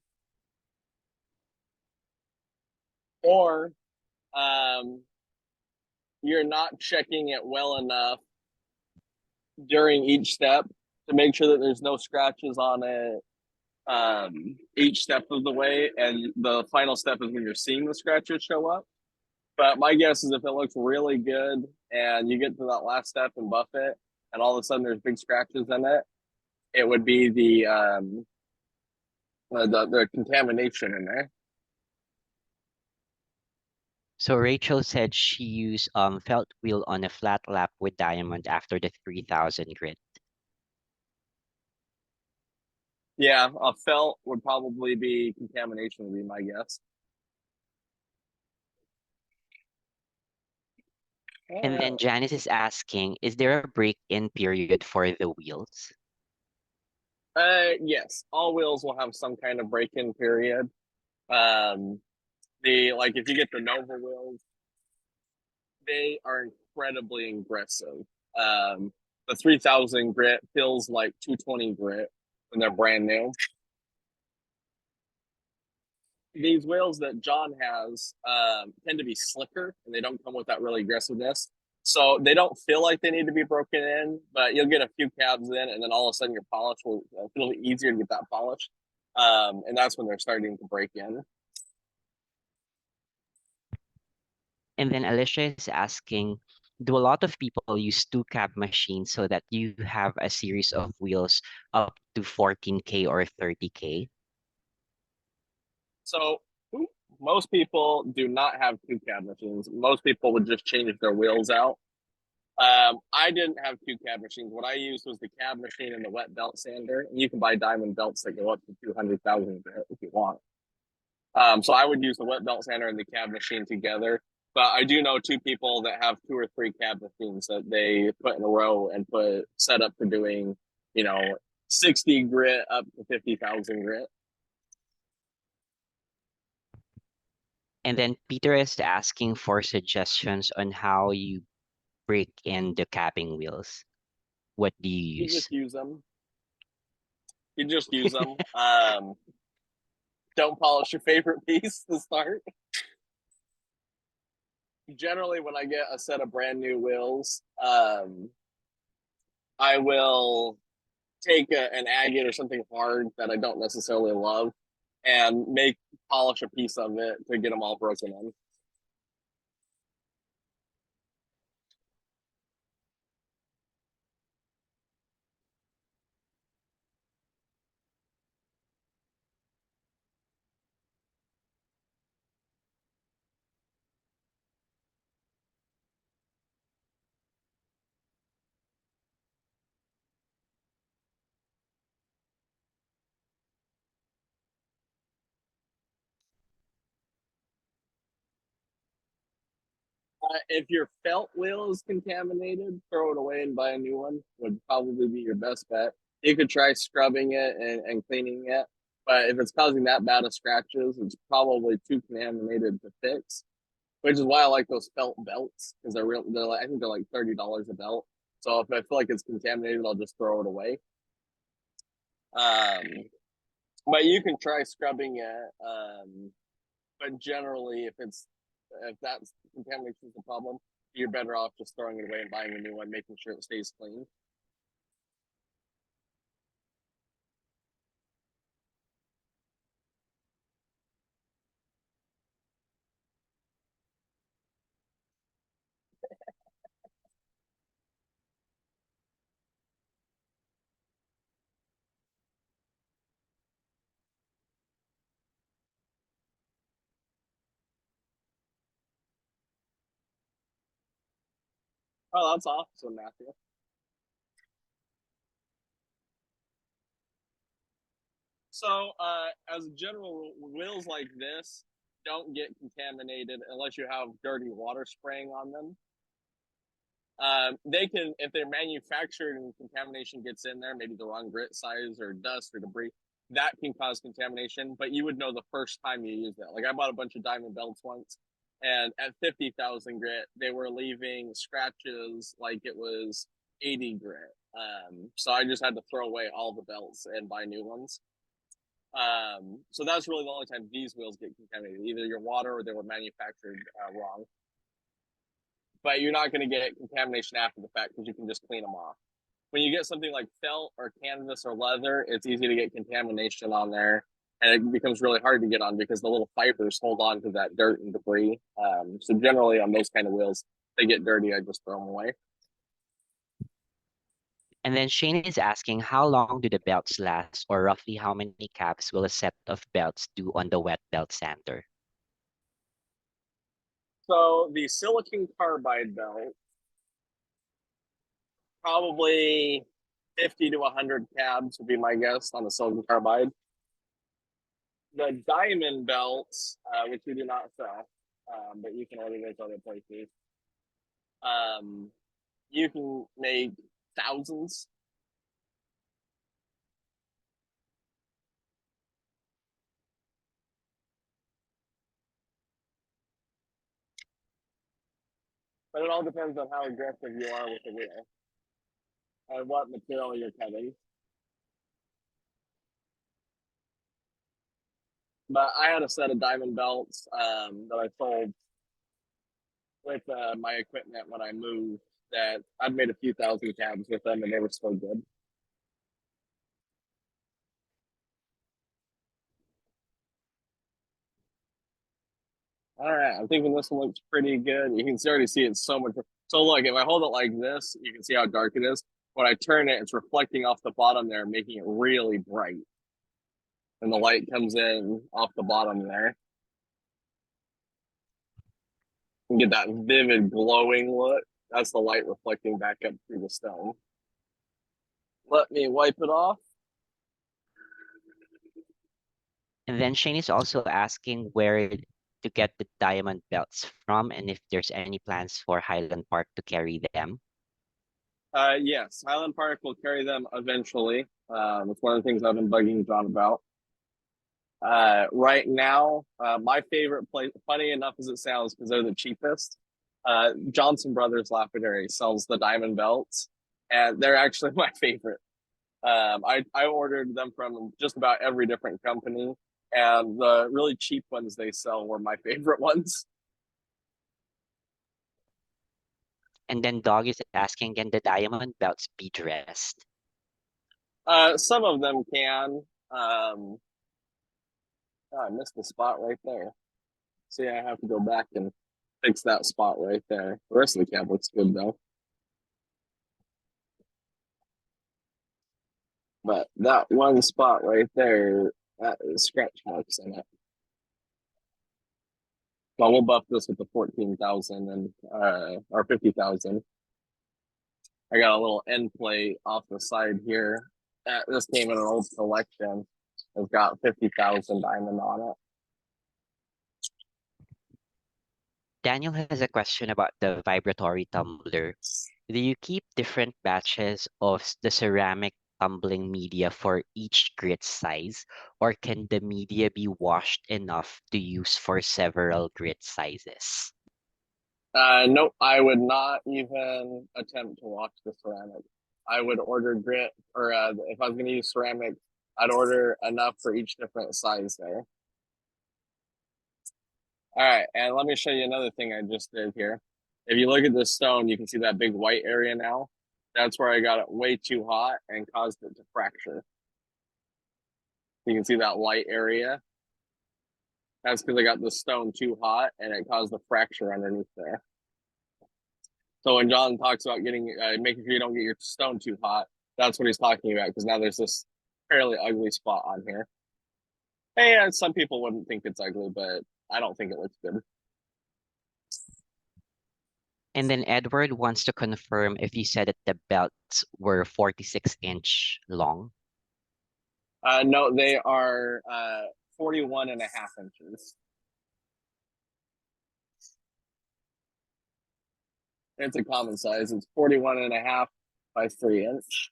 or you're not checking it well enough during each step to make sure that there's no scratches on it each step of the way, and the final step is when you're seeing the scratches show up. But my guess is if it looks really good and you get to that last step and buff it, and all of a sudden there's big scratches in it, it would be the contamination in there. So Rachel said she used felt wheel on a flat lap with diamond after the 3,000 grit. Yeah, a felt would probably be contamination, would be my guess. And then Janice is asking, is there a break-in period for the wheels? Yes, all wheels will have some kind of break-in period. If you get the Nova wheels, they are incredibly aggressive. The 3,000 grit feels like 220 grit when they're brand new. These wheels that John has tend to be slicker and they don't come with that really aggressiveness. So they don't feel like they need to be broken in, but you'll get a few cabs in, and then all of a sudden your polish will it'll be easier to get that polish. And that's when they're starting to break in. And then Alicia is asking, do a lot of people use two cab machines so that you have a series of wheels up to 14K or 30K? So most people do not have two cab machines. Most people would just change their wheels out. I didn't have two cab machines. What I used was the cab machine and the wet belt sander. And you can buy diamond belts that go up to 200,000 if you want. So I would use the wet belt sander and the cab machine together. But I do know two people that have two or three cab machines that they put in a row and put set up for doing, 60 grit up to 50,000 grit. And then Peter is asking for suggestions on how you break in the cabbing wheels. What do you You use? just use them. You just use them. Don't polish your favorite piece to start. Generally, when I get a set of brand new wheels, I will take an agate or something hard that I don't necessarily love and polish a piece of it to get them all broken in. If your felt wheel is contaminated, throw it away and buy a new one would probably be your best bet. You could try scrubbing it and cleaning it, but if it's causing that bad of scratches, it's probably too contaminated to fix. Which is why I like those felt belts because they're real. They're like, I think they're like $30 a belt. So if I feel like it's contaminated, I'll just throw it away. But you can try scrubbing it. But generally, if it's if that's contamination is the problem, you're better off just throwing it away and buying a new one, making sure it stays clean. Oh, that's awesome, Matthew. So, as a general rule, wheels like this don't get contaminated unless you have dirty water spraying on them. They can, if they're manufactured and contamination gets in there, maybe the wrong grit size or dust or debris, that can cause contamination. But you would know the first time you use that. Like I bought a bunch of diamond belts once, and at 50,000 grit, they were leaving scratches like it was 80 grit. So I just had to throw away all the belts and buy new ones. So that's really the only time these wheels get contaminated. Either your water or they were manufactured wrong. But you're not going to get contamination after the fact because you can just clean them off. When you get something like felt or canvas or leather, it's easy to get contamination on there, and it becomes really hard to get on because the little fibers hold on to that dirt and debris. So generally on those kind of wheels, they get dirty, I just throw them away. And then Shane is asking, how long do the belts last, or roughly how many caps will a set of belts do on the wet belt sander? So the silicon carbide belt, probably 50 to 100 cabs would be my guess on the silicon carbide. The diamond belts, which we do not sell, but you can order those other places. You can make thousands. But it all depends on how aggressive you are with the wheel and what material you're cutting. But I had a set of diamond belts that I sold with my equipment when I moved that I'd made a few thousand cabs with them and they were so good. All right, I'm thinking this one looks pretty good. You can already see it's so much. So look, if I hold it like this, you can see how dark it is. When I turn it, it's reflecting off the bottom there, making it really bright. And the light comes in off the bottom there. You get that vivid glowing look. That's the light reflecting back up through the stone. Let me wipe it off. And then Shane is also asking where to get the diamond belts from and if there's any plans for Highland Park to carry them. Yes, Highland Park will carry them eventually. It's one of the things I've been bugging John about. Right now, my favorite place, funny enough as it sounds, because they're the cheapest, Johnson Brothers Lapidary sells the diamond belts, and they're actually my favorite. I ordered them from just about every different company, and the really cheap ones they sell were my favorite ones. And then Dog is asking, can the diamond belts be dressed? Some of them can. Oh, I missed the spot right there. See, I have to go back and fix that spot right there. The rest of the cab looks good though. But that one spot right there, that is scratch marks in it. Well, we'll buff this with the 14,000 and or 50,000. I got a little end plate off the side here. This came in an old collection. It's got 50,000 diamond on it. Daniel has a question about the vibratory tumbler. Do you keep different batches of the ceramic tumbling media for each grit size, or can the media be washed enough to use for several grit sizes? Nope, I would not even attempt to wash the ceramic. I would order grit, or if I was going to use ceramic, I'd order enough for each different size there. All right, and let me show you another thing I just did here. If you look at this stone, you can see that big white area now. That's where I got it way too hot and caused it to fracture. You can see that light area. That's because I got the stone too hot and it caused the fracture underneath there. So when John talks about getting, making sure you don't get your stone too hot, that's what he's talking about, because now there's this fairly ugly spot on here. And some people wouldn't think it's ugly, but I don't think it looks good. And then Edward wants to confirm if you said that the belts were 46-inch long. No, they are 41.5 inches. It's a common size. It's 41.5 by 3 inch.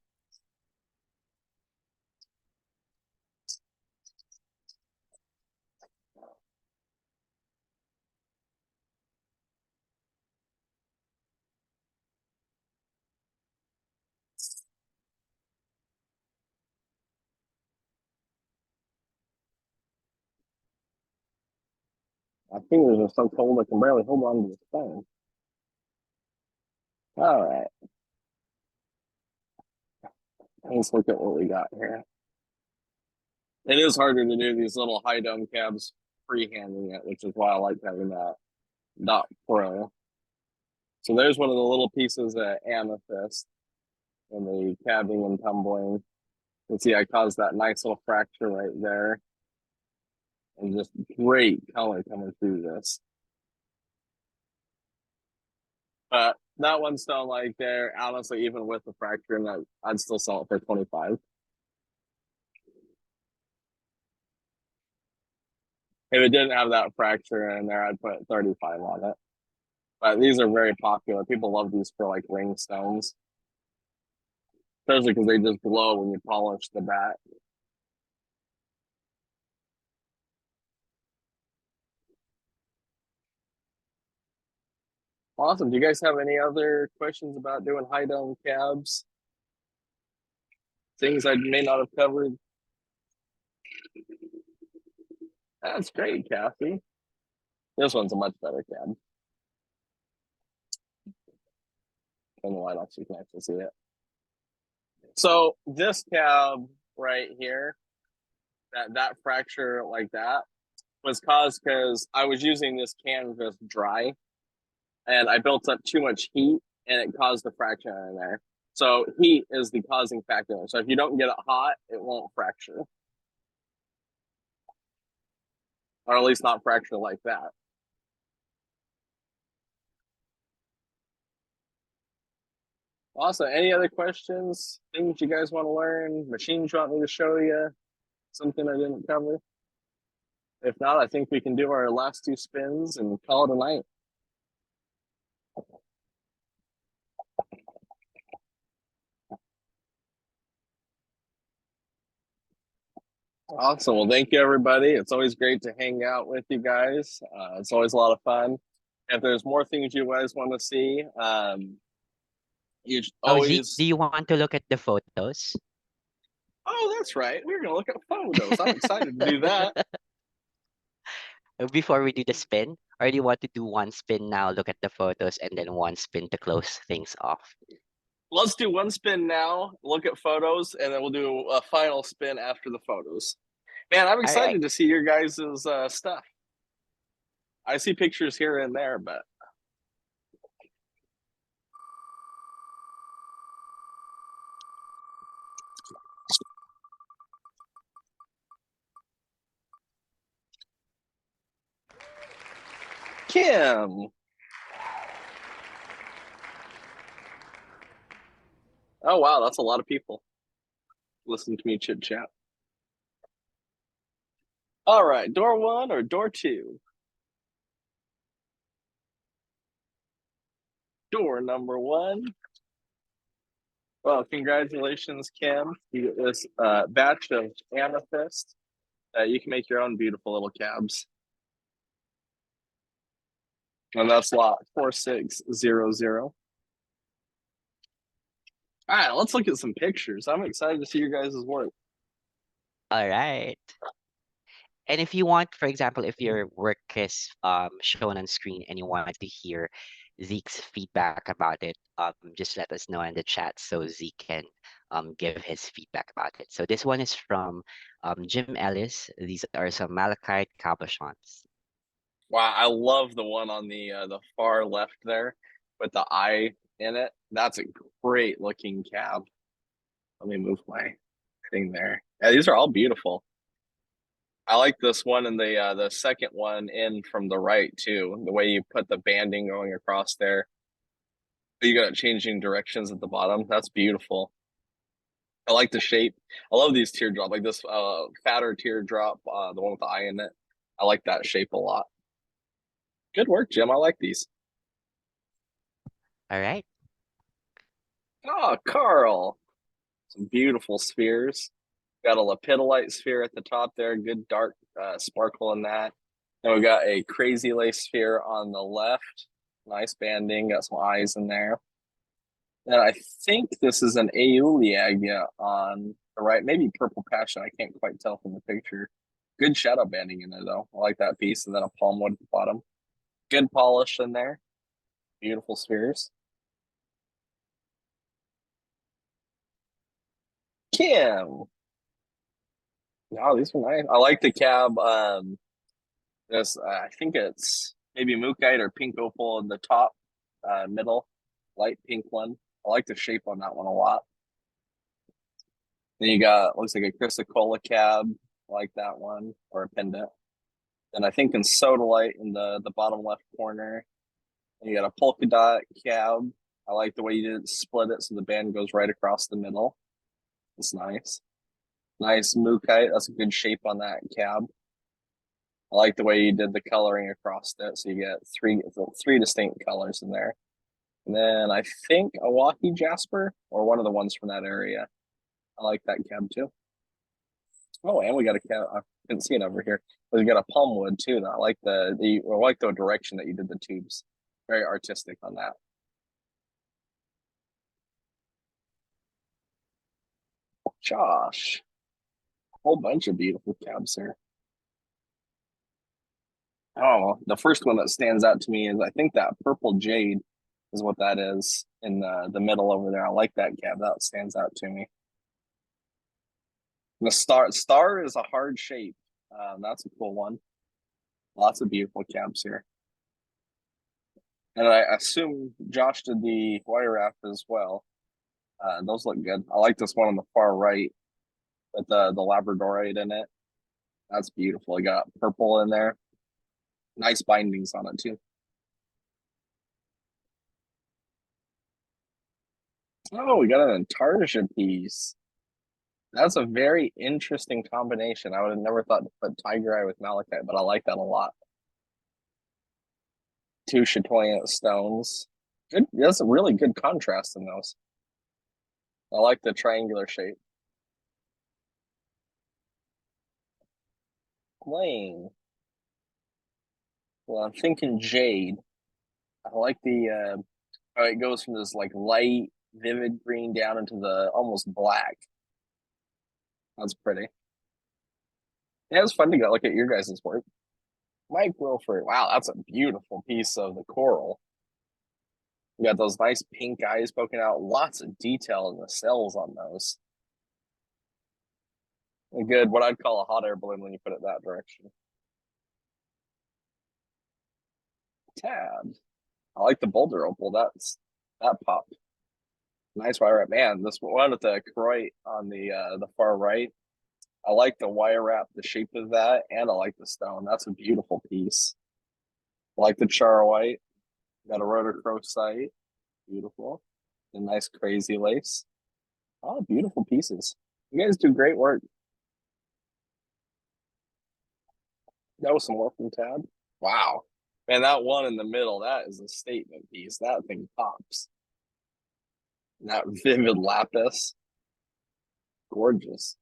My fingers are so cold I can barely hold on to the phone. All right. Let's look at what we got here. It is harder to do these little high dome cabs freehanding it, which is why I like having that Dot Pro. So there's one of the little pieces of amethyst in the cabbing and tumbling. You can see I caused that nice little fracture right there. And just great color coming through this. But that one stone like there, honestly, even with the fracture, and I'd still sell it for 25. If it didn't have that fracture in there, I'd put 35 on it. But these are very popular. People love these for like ring stones. Especially because they just glow when you polish the back. Awesome. Do you guys have any other questions about doing high dome cabs? Things I may not have covered? That's great, Kathy. This one's a much better cab. Turn the light off so you can actually see it. So this cab right here, that fracture like that, was caused because I was using this canvas dry, and I built up too much heat, and it caused the fracture in there. So heat is the causing factor. So if you don't get it hot, it won't fracture, or at least not fracture like that. Awesome. Any other questions? Things you guys want to learn? Machines you want me to show you? Something I didn't cover? If not, I think we can do our last 2 spins and call it a night. Awesome. Well, thank you, everybody. It's always great to hang out with you guys. It's always a lot of fun. If there's more things you guys want to see, you should Oh, Zeke, always. do you want to look at the photos? Oh, that's right. We're gonna look at photos. I'm excited to do that. Before we do the spin, or do you want to do one spin now, look at the photos, and then one spin to close things off? Let's do one spin now, look at photos, and then we'll do a final spin after the photos. Man, I'm excited to see your guys' stuff. I see pictures here and there, but Kim. Oh wow, that's a lot of people listening to me chit chat. All right, door 1 or door 2? Door number 1. Well, congratulations, Kim. You get this batch of amethyst. You can make your own beautiful little cabs. And that's lot 4600. All right, let's look at some pictures. I'm excited to see your guys' work. All right. And if you want, for example, if your work is shown on screen and you want to hear Zeke's feedback about it, just let us know in the chat so Zeke can give his feedback about it. So this one is from Jim Ellis. These are some malachite cabochons. Wow, I love the one on the far left there with the eye in it. That's a great looking cab. Let me move my thing there. Yeah, these are all beautiful. I like this one and the second one in from the right too. The way you put the banding going across there. You got changing directions at the bottom. That's beautiful. I like the shape. I love these teardrop, like this fatter teardrop, the one with the eye in it. I like that shape a lot. Good work, Jim. I like these. All right. Oh, Carl. Some beautiful spheres. Got a lepidolite sphere at the top there. Good dark sparkle in that. And we got a crazy lace sphere on the left. Nice banding. Got some eyes in there. And I think this is an Aeoliagia on the right. Maybe Purple Passion. I can't quite tell from the picture. Good shadow banding in there, though. I like that piece. And then a palmwood at the bottom. Good polish in there. Beautiful spheres. Kim. No, these are nice. I like the cab. This I think it's maybe Mookite or Pink Opal in the top middle, light pink one. I like the shape on that one a lot. Then you got looks like a Chrysocolla cab. I like that one, or a pendant. And I think in Sodalite in the bottom left corner. And you got a polka dot cab. I like the way you did split it so the band goes right across the middle. It's nice. Nice Mookite. That's a good shape on that cab. I like the way you did the coloring across it. So you get three distinct colors in there. And then I think a Waukee Jasper or one of the ones from that area. I like that cab too. Oh, and we got a cab. I couldn't see it over here. But we got a palmwood too. And I like the direction that you did the tubes. Very artistic on that. Josh. A whole bunch of beautiful cabs here. Oh, the first one that stands out to me is I think that purple jade is what that is in the middle over there. I like that cab. That stands out to me. The star is a hard shape. That's a cool one. Lots of beautiful cabs here. And I assume Josh did the wire wrap as well. Those look good. I like this one on the far right with the Labradorite in it. That's beautiful. You got purple in there. Nice bindings on it too. Oh, we got an Antarctica piece. That's a very interesting combination. I would have never thought to put Tiger Eye with Malachite, but I like that a lot. Two chatoyant stones. Good. That's a really good contrast in those. I like the triangular shape. Flame. Well, I'm thinking jade. I like the it goes from this like light, vivid green down into the almost black. That's pretty. Yeah, it's fun to go look at your guys' work. Mike Wilford. Wow, that's a beautiful piece of the coral. You got those nice pink eyes poking out. Lots of detail in the cells on those. Good, what I'd call a hot air balloon when you put it that direction. Tab. I like the boulder opal. That popped. Nice wire wrap. Man, this one with the Croit on the far right. I like the wire wrap, the shape of that, and I like the stone. That's a beautiful piece. I like the Charoite. Got a rhodochrosite. Beautiful. A nice crazy lace. Oh, beautiful pieces. You guys do great work. That was some work from Tab. Wow. Man, that one in the middle, that is a statement piece. That thing pops. That vivid lapis. Gorgeous.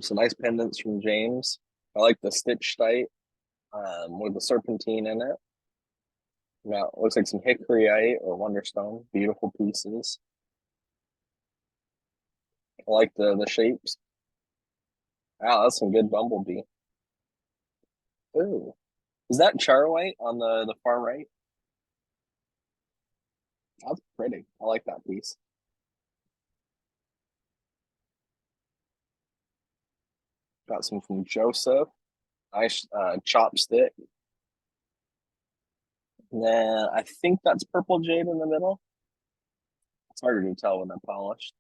Some nice pendants from James. I like the stitch stite with the serpentine in it. Now, it looks like some hickoryite or wonderstone. Beautiful pieces. I like the shapes. Wow, that's some good bumblebee. Ooh. Is that Charlight on the far right? That's pretty. I like that piece. Got some from Joseph. Nice chopstick. And then I think that's purple jade in the middle. It's harder to tell when they're polished.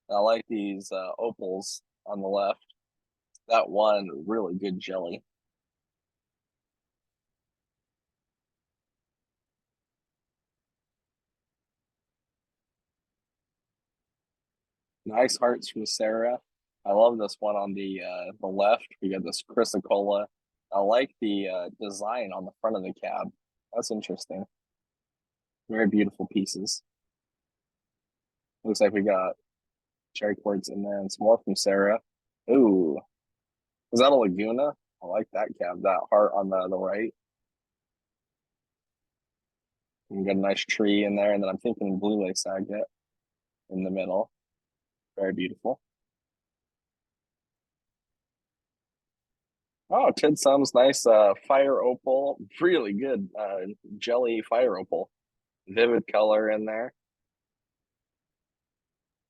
I like these opals on the left. That one, really good jelly. Nice hearts from Sarah. I love this one on the left. We got this chrysocolla. I like the design on the front of the cab. That's interesting. Very beautiful pieces. Looks like we got cherry quartz and then some more from Sarah. Ooh, is that a Laguna? I like that cab. That heart on the right. We got a nice tree in there, and then I'm thinking blue lace agate in the middle. Very beautiful. Oh, Tid Sum's nice fire opal. Really good jelly fire opal. Vivid color in there.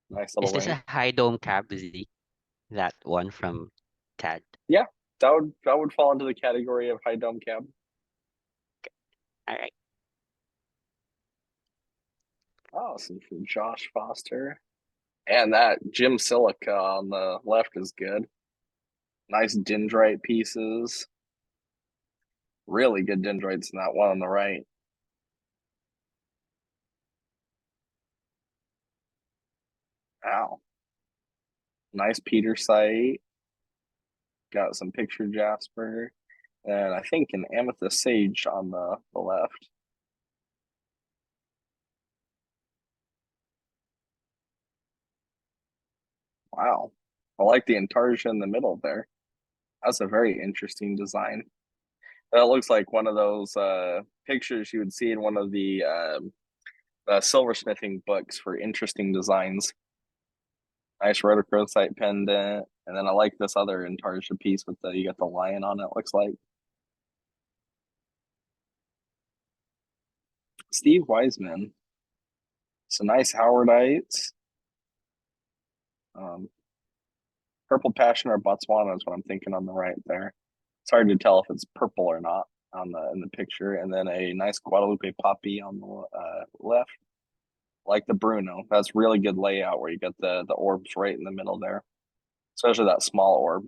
Nice little Is this ring. a high dome cab, Zeke? That one from Tad. Yeah, that would fall into the category of high dome cab. All right. Oh, some from Josh Foster. And that Jim Silica on the left is good. Nice dendrite pieces. Really good dendrites in that one on the right. Wow. Nice Peter site. Got some picture jasper. And I think an amethyst sage on the left. Wow. I like the intarsia in the middle there. That's a very interesting design. That looks like one of those pictures you would see in one of the silversmithing books for interesting designs. Nice rhodochrosite pendant. And then I like this other intarsia piece with you got the lion on it, looks like. Steve Wiseman. Some nice Howardites. Purple Passion or Botswana is what I'm thinking on the right there. It's hard to tell if it's purple or not on in the picture. And then a nice Guadalupe poppy on the left. Like the Bruno. That's really good layout where you got the orbs right in the middle there. Especially that small orb.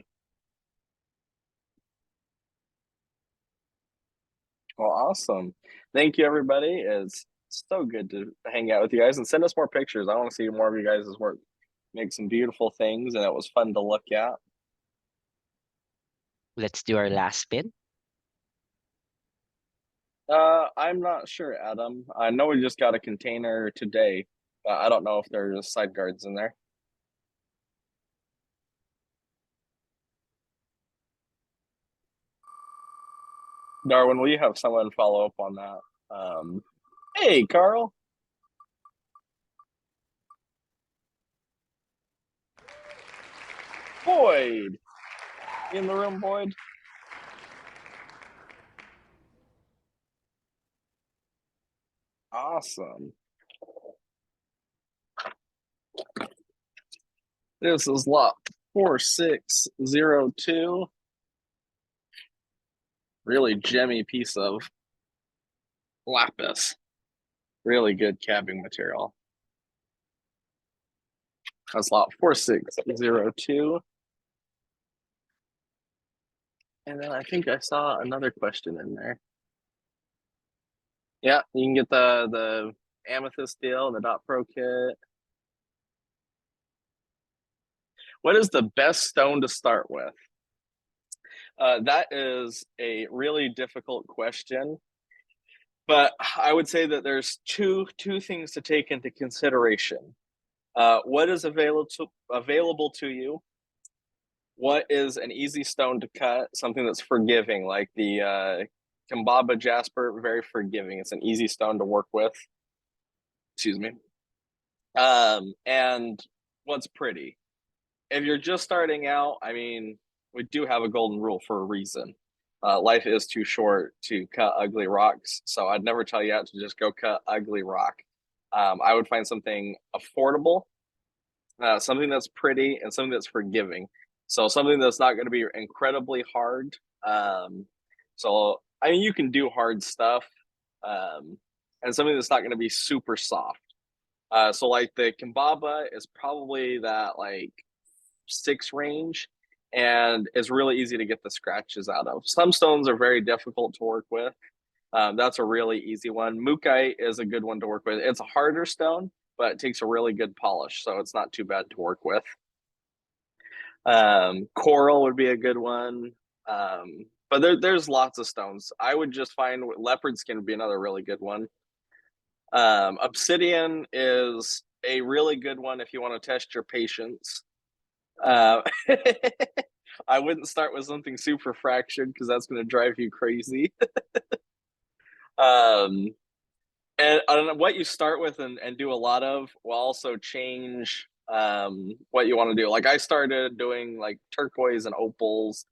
Well, awesome. Thank you, everybody. It's so good to hang out with you guys and send us more pictures. I want to see more of you guys' work. Make some beautiful things, and it was fun to look at. Let's do our last spin. I'm not sure, Adam. I know we just got a container today, but I don't know if there's side guards in there. Darwin, will you have someone follow up on that? Hey, Carl. Boyd. In the room, Boyd? Awesome. This is lot 4602. Really gemmy piece of lapis. Really good cabbing material. That's lot 4602. And then I think I saw another question in there. Yeah, you can get the amethyst deal, the Dot Pro kit. What is the best stone to start with? That is a really difficult question, but I would say that there's two things to take into consideration. What is available to you? What is an easy stone to cut? Something that's forgiving, like the Kambaba Jasper, very forgiving. It's an easy stone to work with. Excuse me. And what's pretty? if you're just starting out, I mean, we do have a golden rule for a reason. Life is too short to cut ugly rocks, so I'd never tell you out to just go cut ugly rock. I would find something affordable, something that's pretty, and something that's forgiving. So something that's not going to be incredibly hard. So I mean, you can do hard stuff, and something that's not going to be super soft. So like the Kimbaba is probably that like 6 range, and it's really easy to get the scratches out of. Some stones are very difficult to work with. That's a really easy one. Mookaite is a good one to work with. It's a harder stone, but it takes a really good polish, so it's not too bad to work with. Coral would be a good one. But there's lots of stones. I would just find leopard skin would be another really good one. Obsidian is a really good one if you want to test your patience. I wouldn't start with something super fractured because that's going to drive you crazy. And I don't know what you start with and do a lot of will also change what you want to do. Like I started doing like turquoise and opals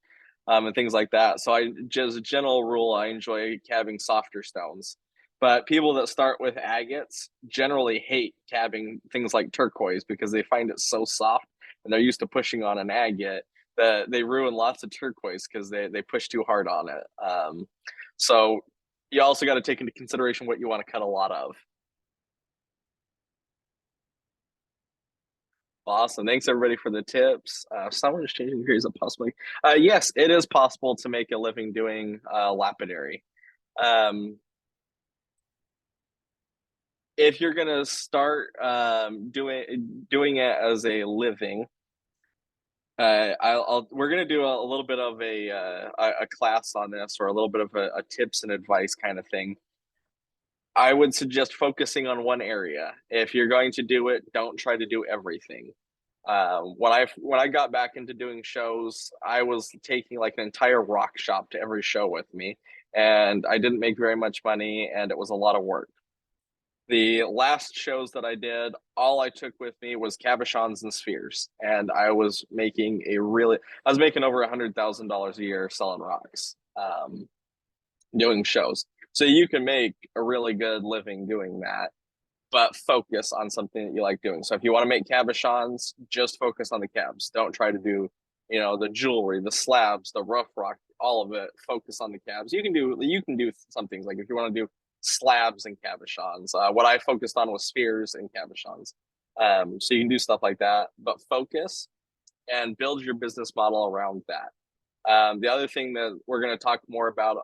and things like that. So I just general rule, I enjoy cabbing softer stones. But people that start with agates generally hate cabbing things like turquoise because they find it so soft and they're used to pushing on an agate that they ruin lots of turquoise because they push too hard on it. So you also got to take into consideration what you want to cut a lot of. Awesome. Thanks everybody for the tips. Someone is changing degrees of possibly. Yes, it is possible to make a living doing lapidary. If you're gonna start doing it as a living, we're gonna do a little bit of a class on this, or a little bit of a tips and advice kind of thing. I would suggest focusing on one area. If you're going to do it, don't try to do everything. When I got back into doing shows, I was taking like an entire rock shop to every show with me, and I didn't make very much money, and it was a lot of work. The last shows that I did, all I took with me was cabochons and spheres, and I was making over $100,000 a year selling rocks, doing shows. So you can make a really good living doing that, but focus on something that you like doing. So if you want to make cabochons, just focus on the cabs. Don't try to do, the jewelry, the slabs, the rough rock, all of it. Focus on the cabs. You can do some things, like if you want to do slabs and cabochons. What I focused on was spheres and cabochons. So you can do stuff like that, but focus and build your business model around that. The other thing that we're going to talk more about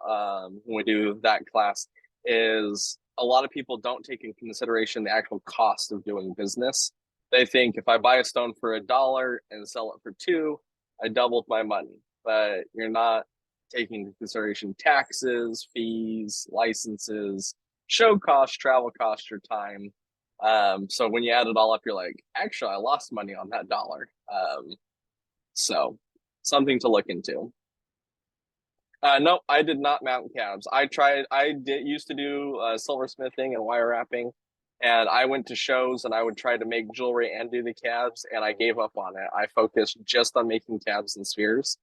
when we do that class is a lot of people don't take in consideration the actual cost of doing business. They think if I buy a stone for $1 and sell it for $2, I doubled my money. But you're not taking into consideration taxes, fees, licenses, show costs, travel costs, your time. So when you add it all up, you're like, actually, I lost money on that $1. So something to look into. No, I did not mount cabs. I used to do silversmithing and wire wrapping, and I went to shows and I would try to make jewelry and do the cabs, and I gave up on it. I focused just on making cabs and spheres,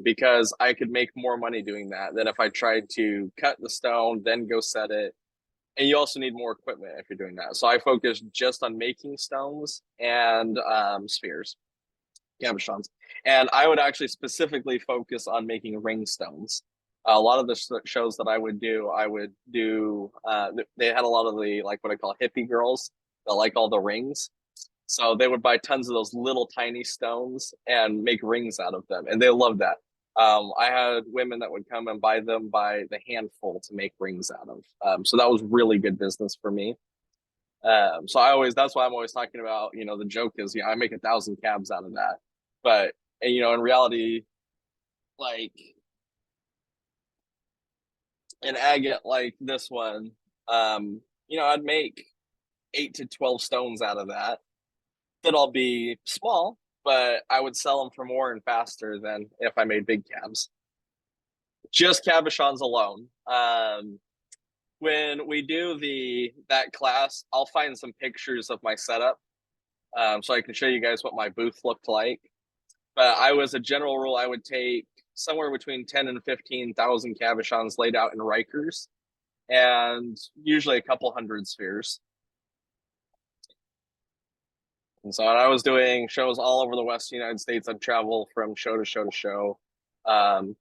because I could make more money doing that than if I tried to cut the stone, then go set it. And you also need more equipment if you're doing that. So I focused just on making stones and spheres, cabochons. And I would actually specifically focus on making ring stones. A lot of the shows that I would do, they had a lot of the, like what I call hippie girls that like all the rings. So they would buy tons of those little tiny stones and make rings out of them. And they loved that. I had women that would come and buy them by the handful to make rings out of. So that was really good business for me. That's why I'm always talking about, the joke is, I make 1,000 cabs out of that. But, in reality, like an agate like this one, I'd make 8 to 12 stones out of that. That'll all be small, but I would sell them for more and faster than if I made big cabs. Just cabochons alone. When we do that class, I'll find some pictures of my setup. so I can show you guys what my booth looked like. But a general rule, I would take somewhere between 10 and 15,000 cabochons laid out in Rikers, and usually a couple hundred spheres. And so I was doing shows all over the Western United States. I'd travel from show to show to show. And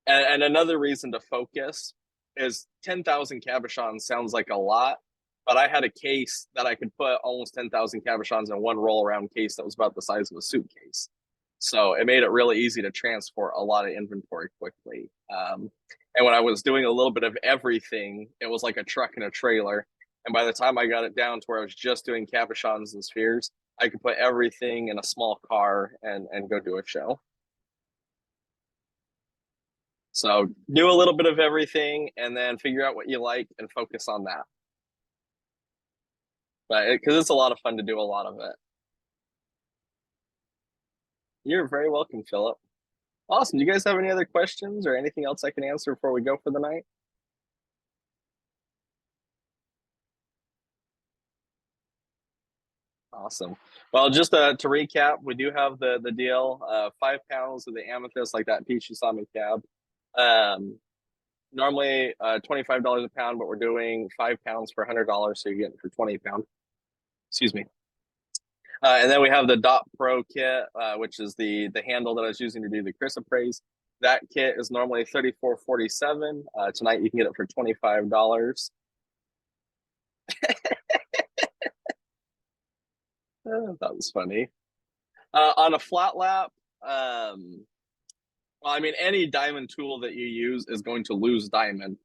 another reason to focus is 10,000 cabochons sounds like a lot, but I had a case that I could put almost 10,000 cabochons in one roll around case that was about the size of a suitcase. So it made it really easy to transport a lot of inventory quickly. And when I was doing a little bit of everything, it was like a truck and a trailer. And by the time I got it down to where I was just doing cabochons and spheres, I could put everything in a small car and go do a show. So do a little bit of everything and then figure out what you like and focus on that. But because it's a lot of fun to do a lot of it. You're very welcome, Philip. Awesome. Do you guys have any other questions or anything else I can answer before we go for the night? Awesome. Well, just to recap, we do have the deal, 5 pounds of the amethyst, like that peach you saw me cab. Normally $25 a pound, but we're doing 5 pounds for $100, so you're getting for 20 a pound. Excuse me. And then we have the Dot Pro kit, which is the handle that I was using to do the chrysoprase. That kit is normally $34.47. Tonight you can get it for $25. That was funny. On a flat lap, well, I mean, any diamond tool that you use is going to lose diamond.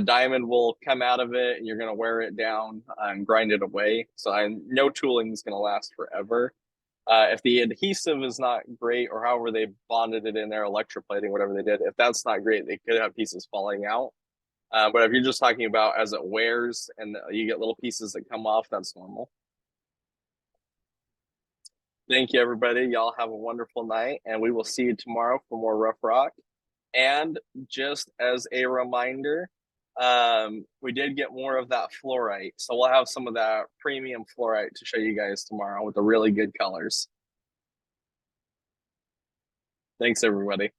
Diamond will come out of it and you're going to wear it down and grind it away. So no tooling is going to last forever. If the adhesive is not great, or however they bonded it in there, electroplating, whatever they did, if that's not great, they could have pieces falling out. But if you're just talking about as it wears and you get little pieces that come off, that's normal. Thank you, everybody. Y'all have a wonderful night, and we will see you tomorrow for more Rough Rock. And just as a reminder, we did get more of that fluorite, so we'll have some of that premium fluorite to show you guys tomorrow with the really good colors. Thanks, everybody.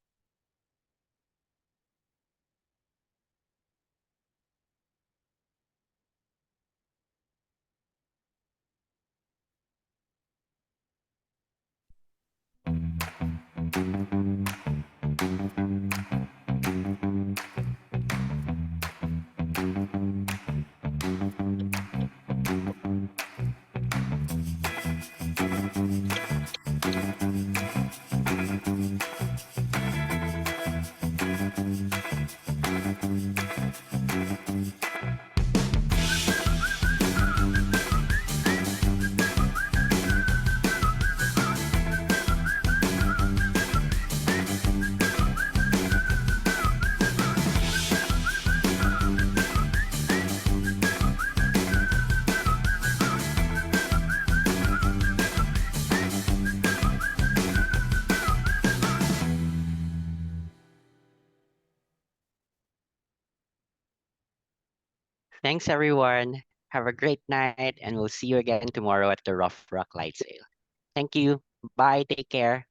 Thanks, everyone. Have a great night, and we'll see you again tomorrow at the Rough Rock Light Sale. Thank you. Bye. Take care.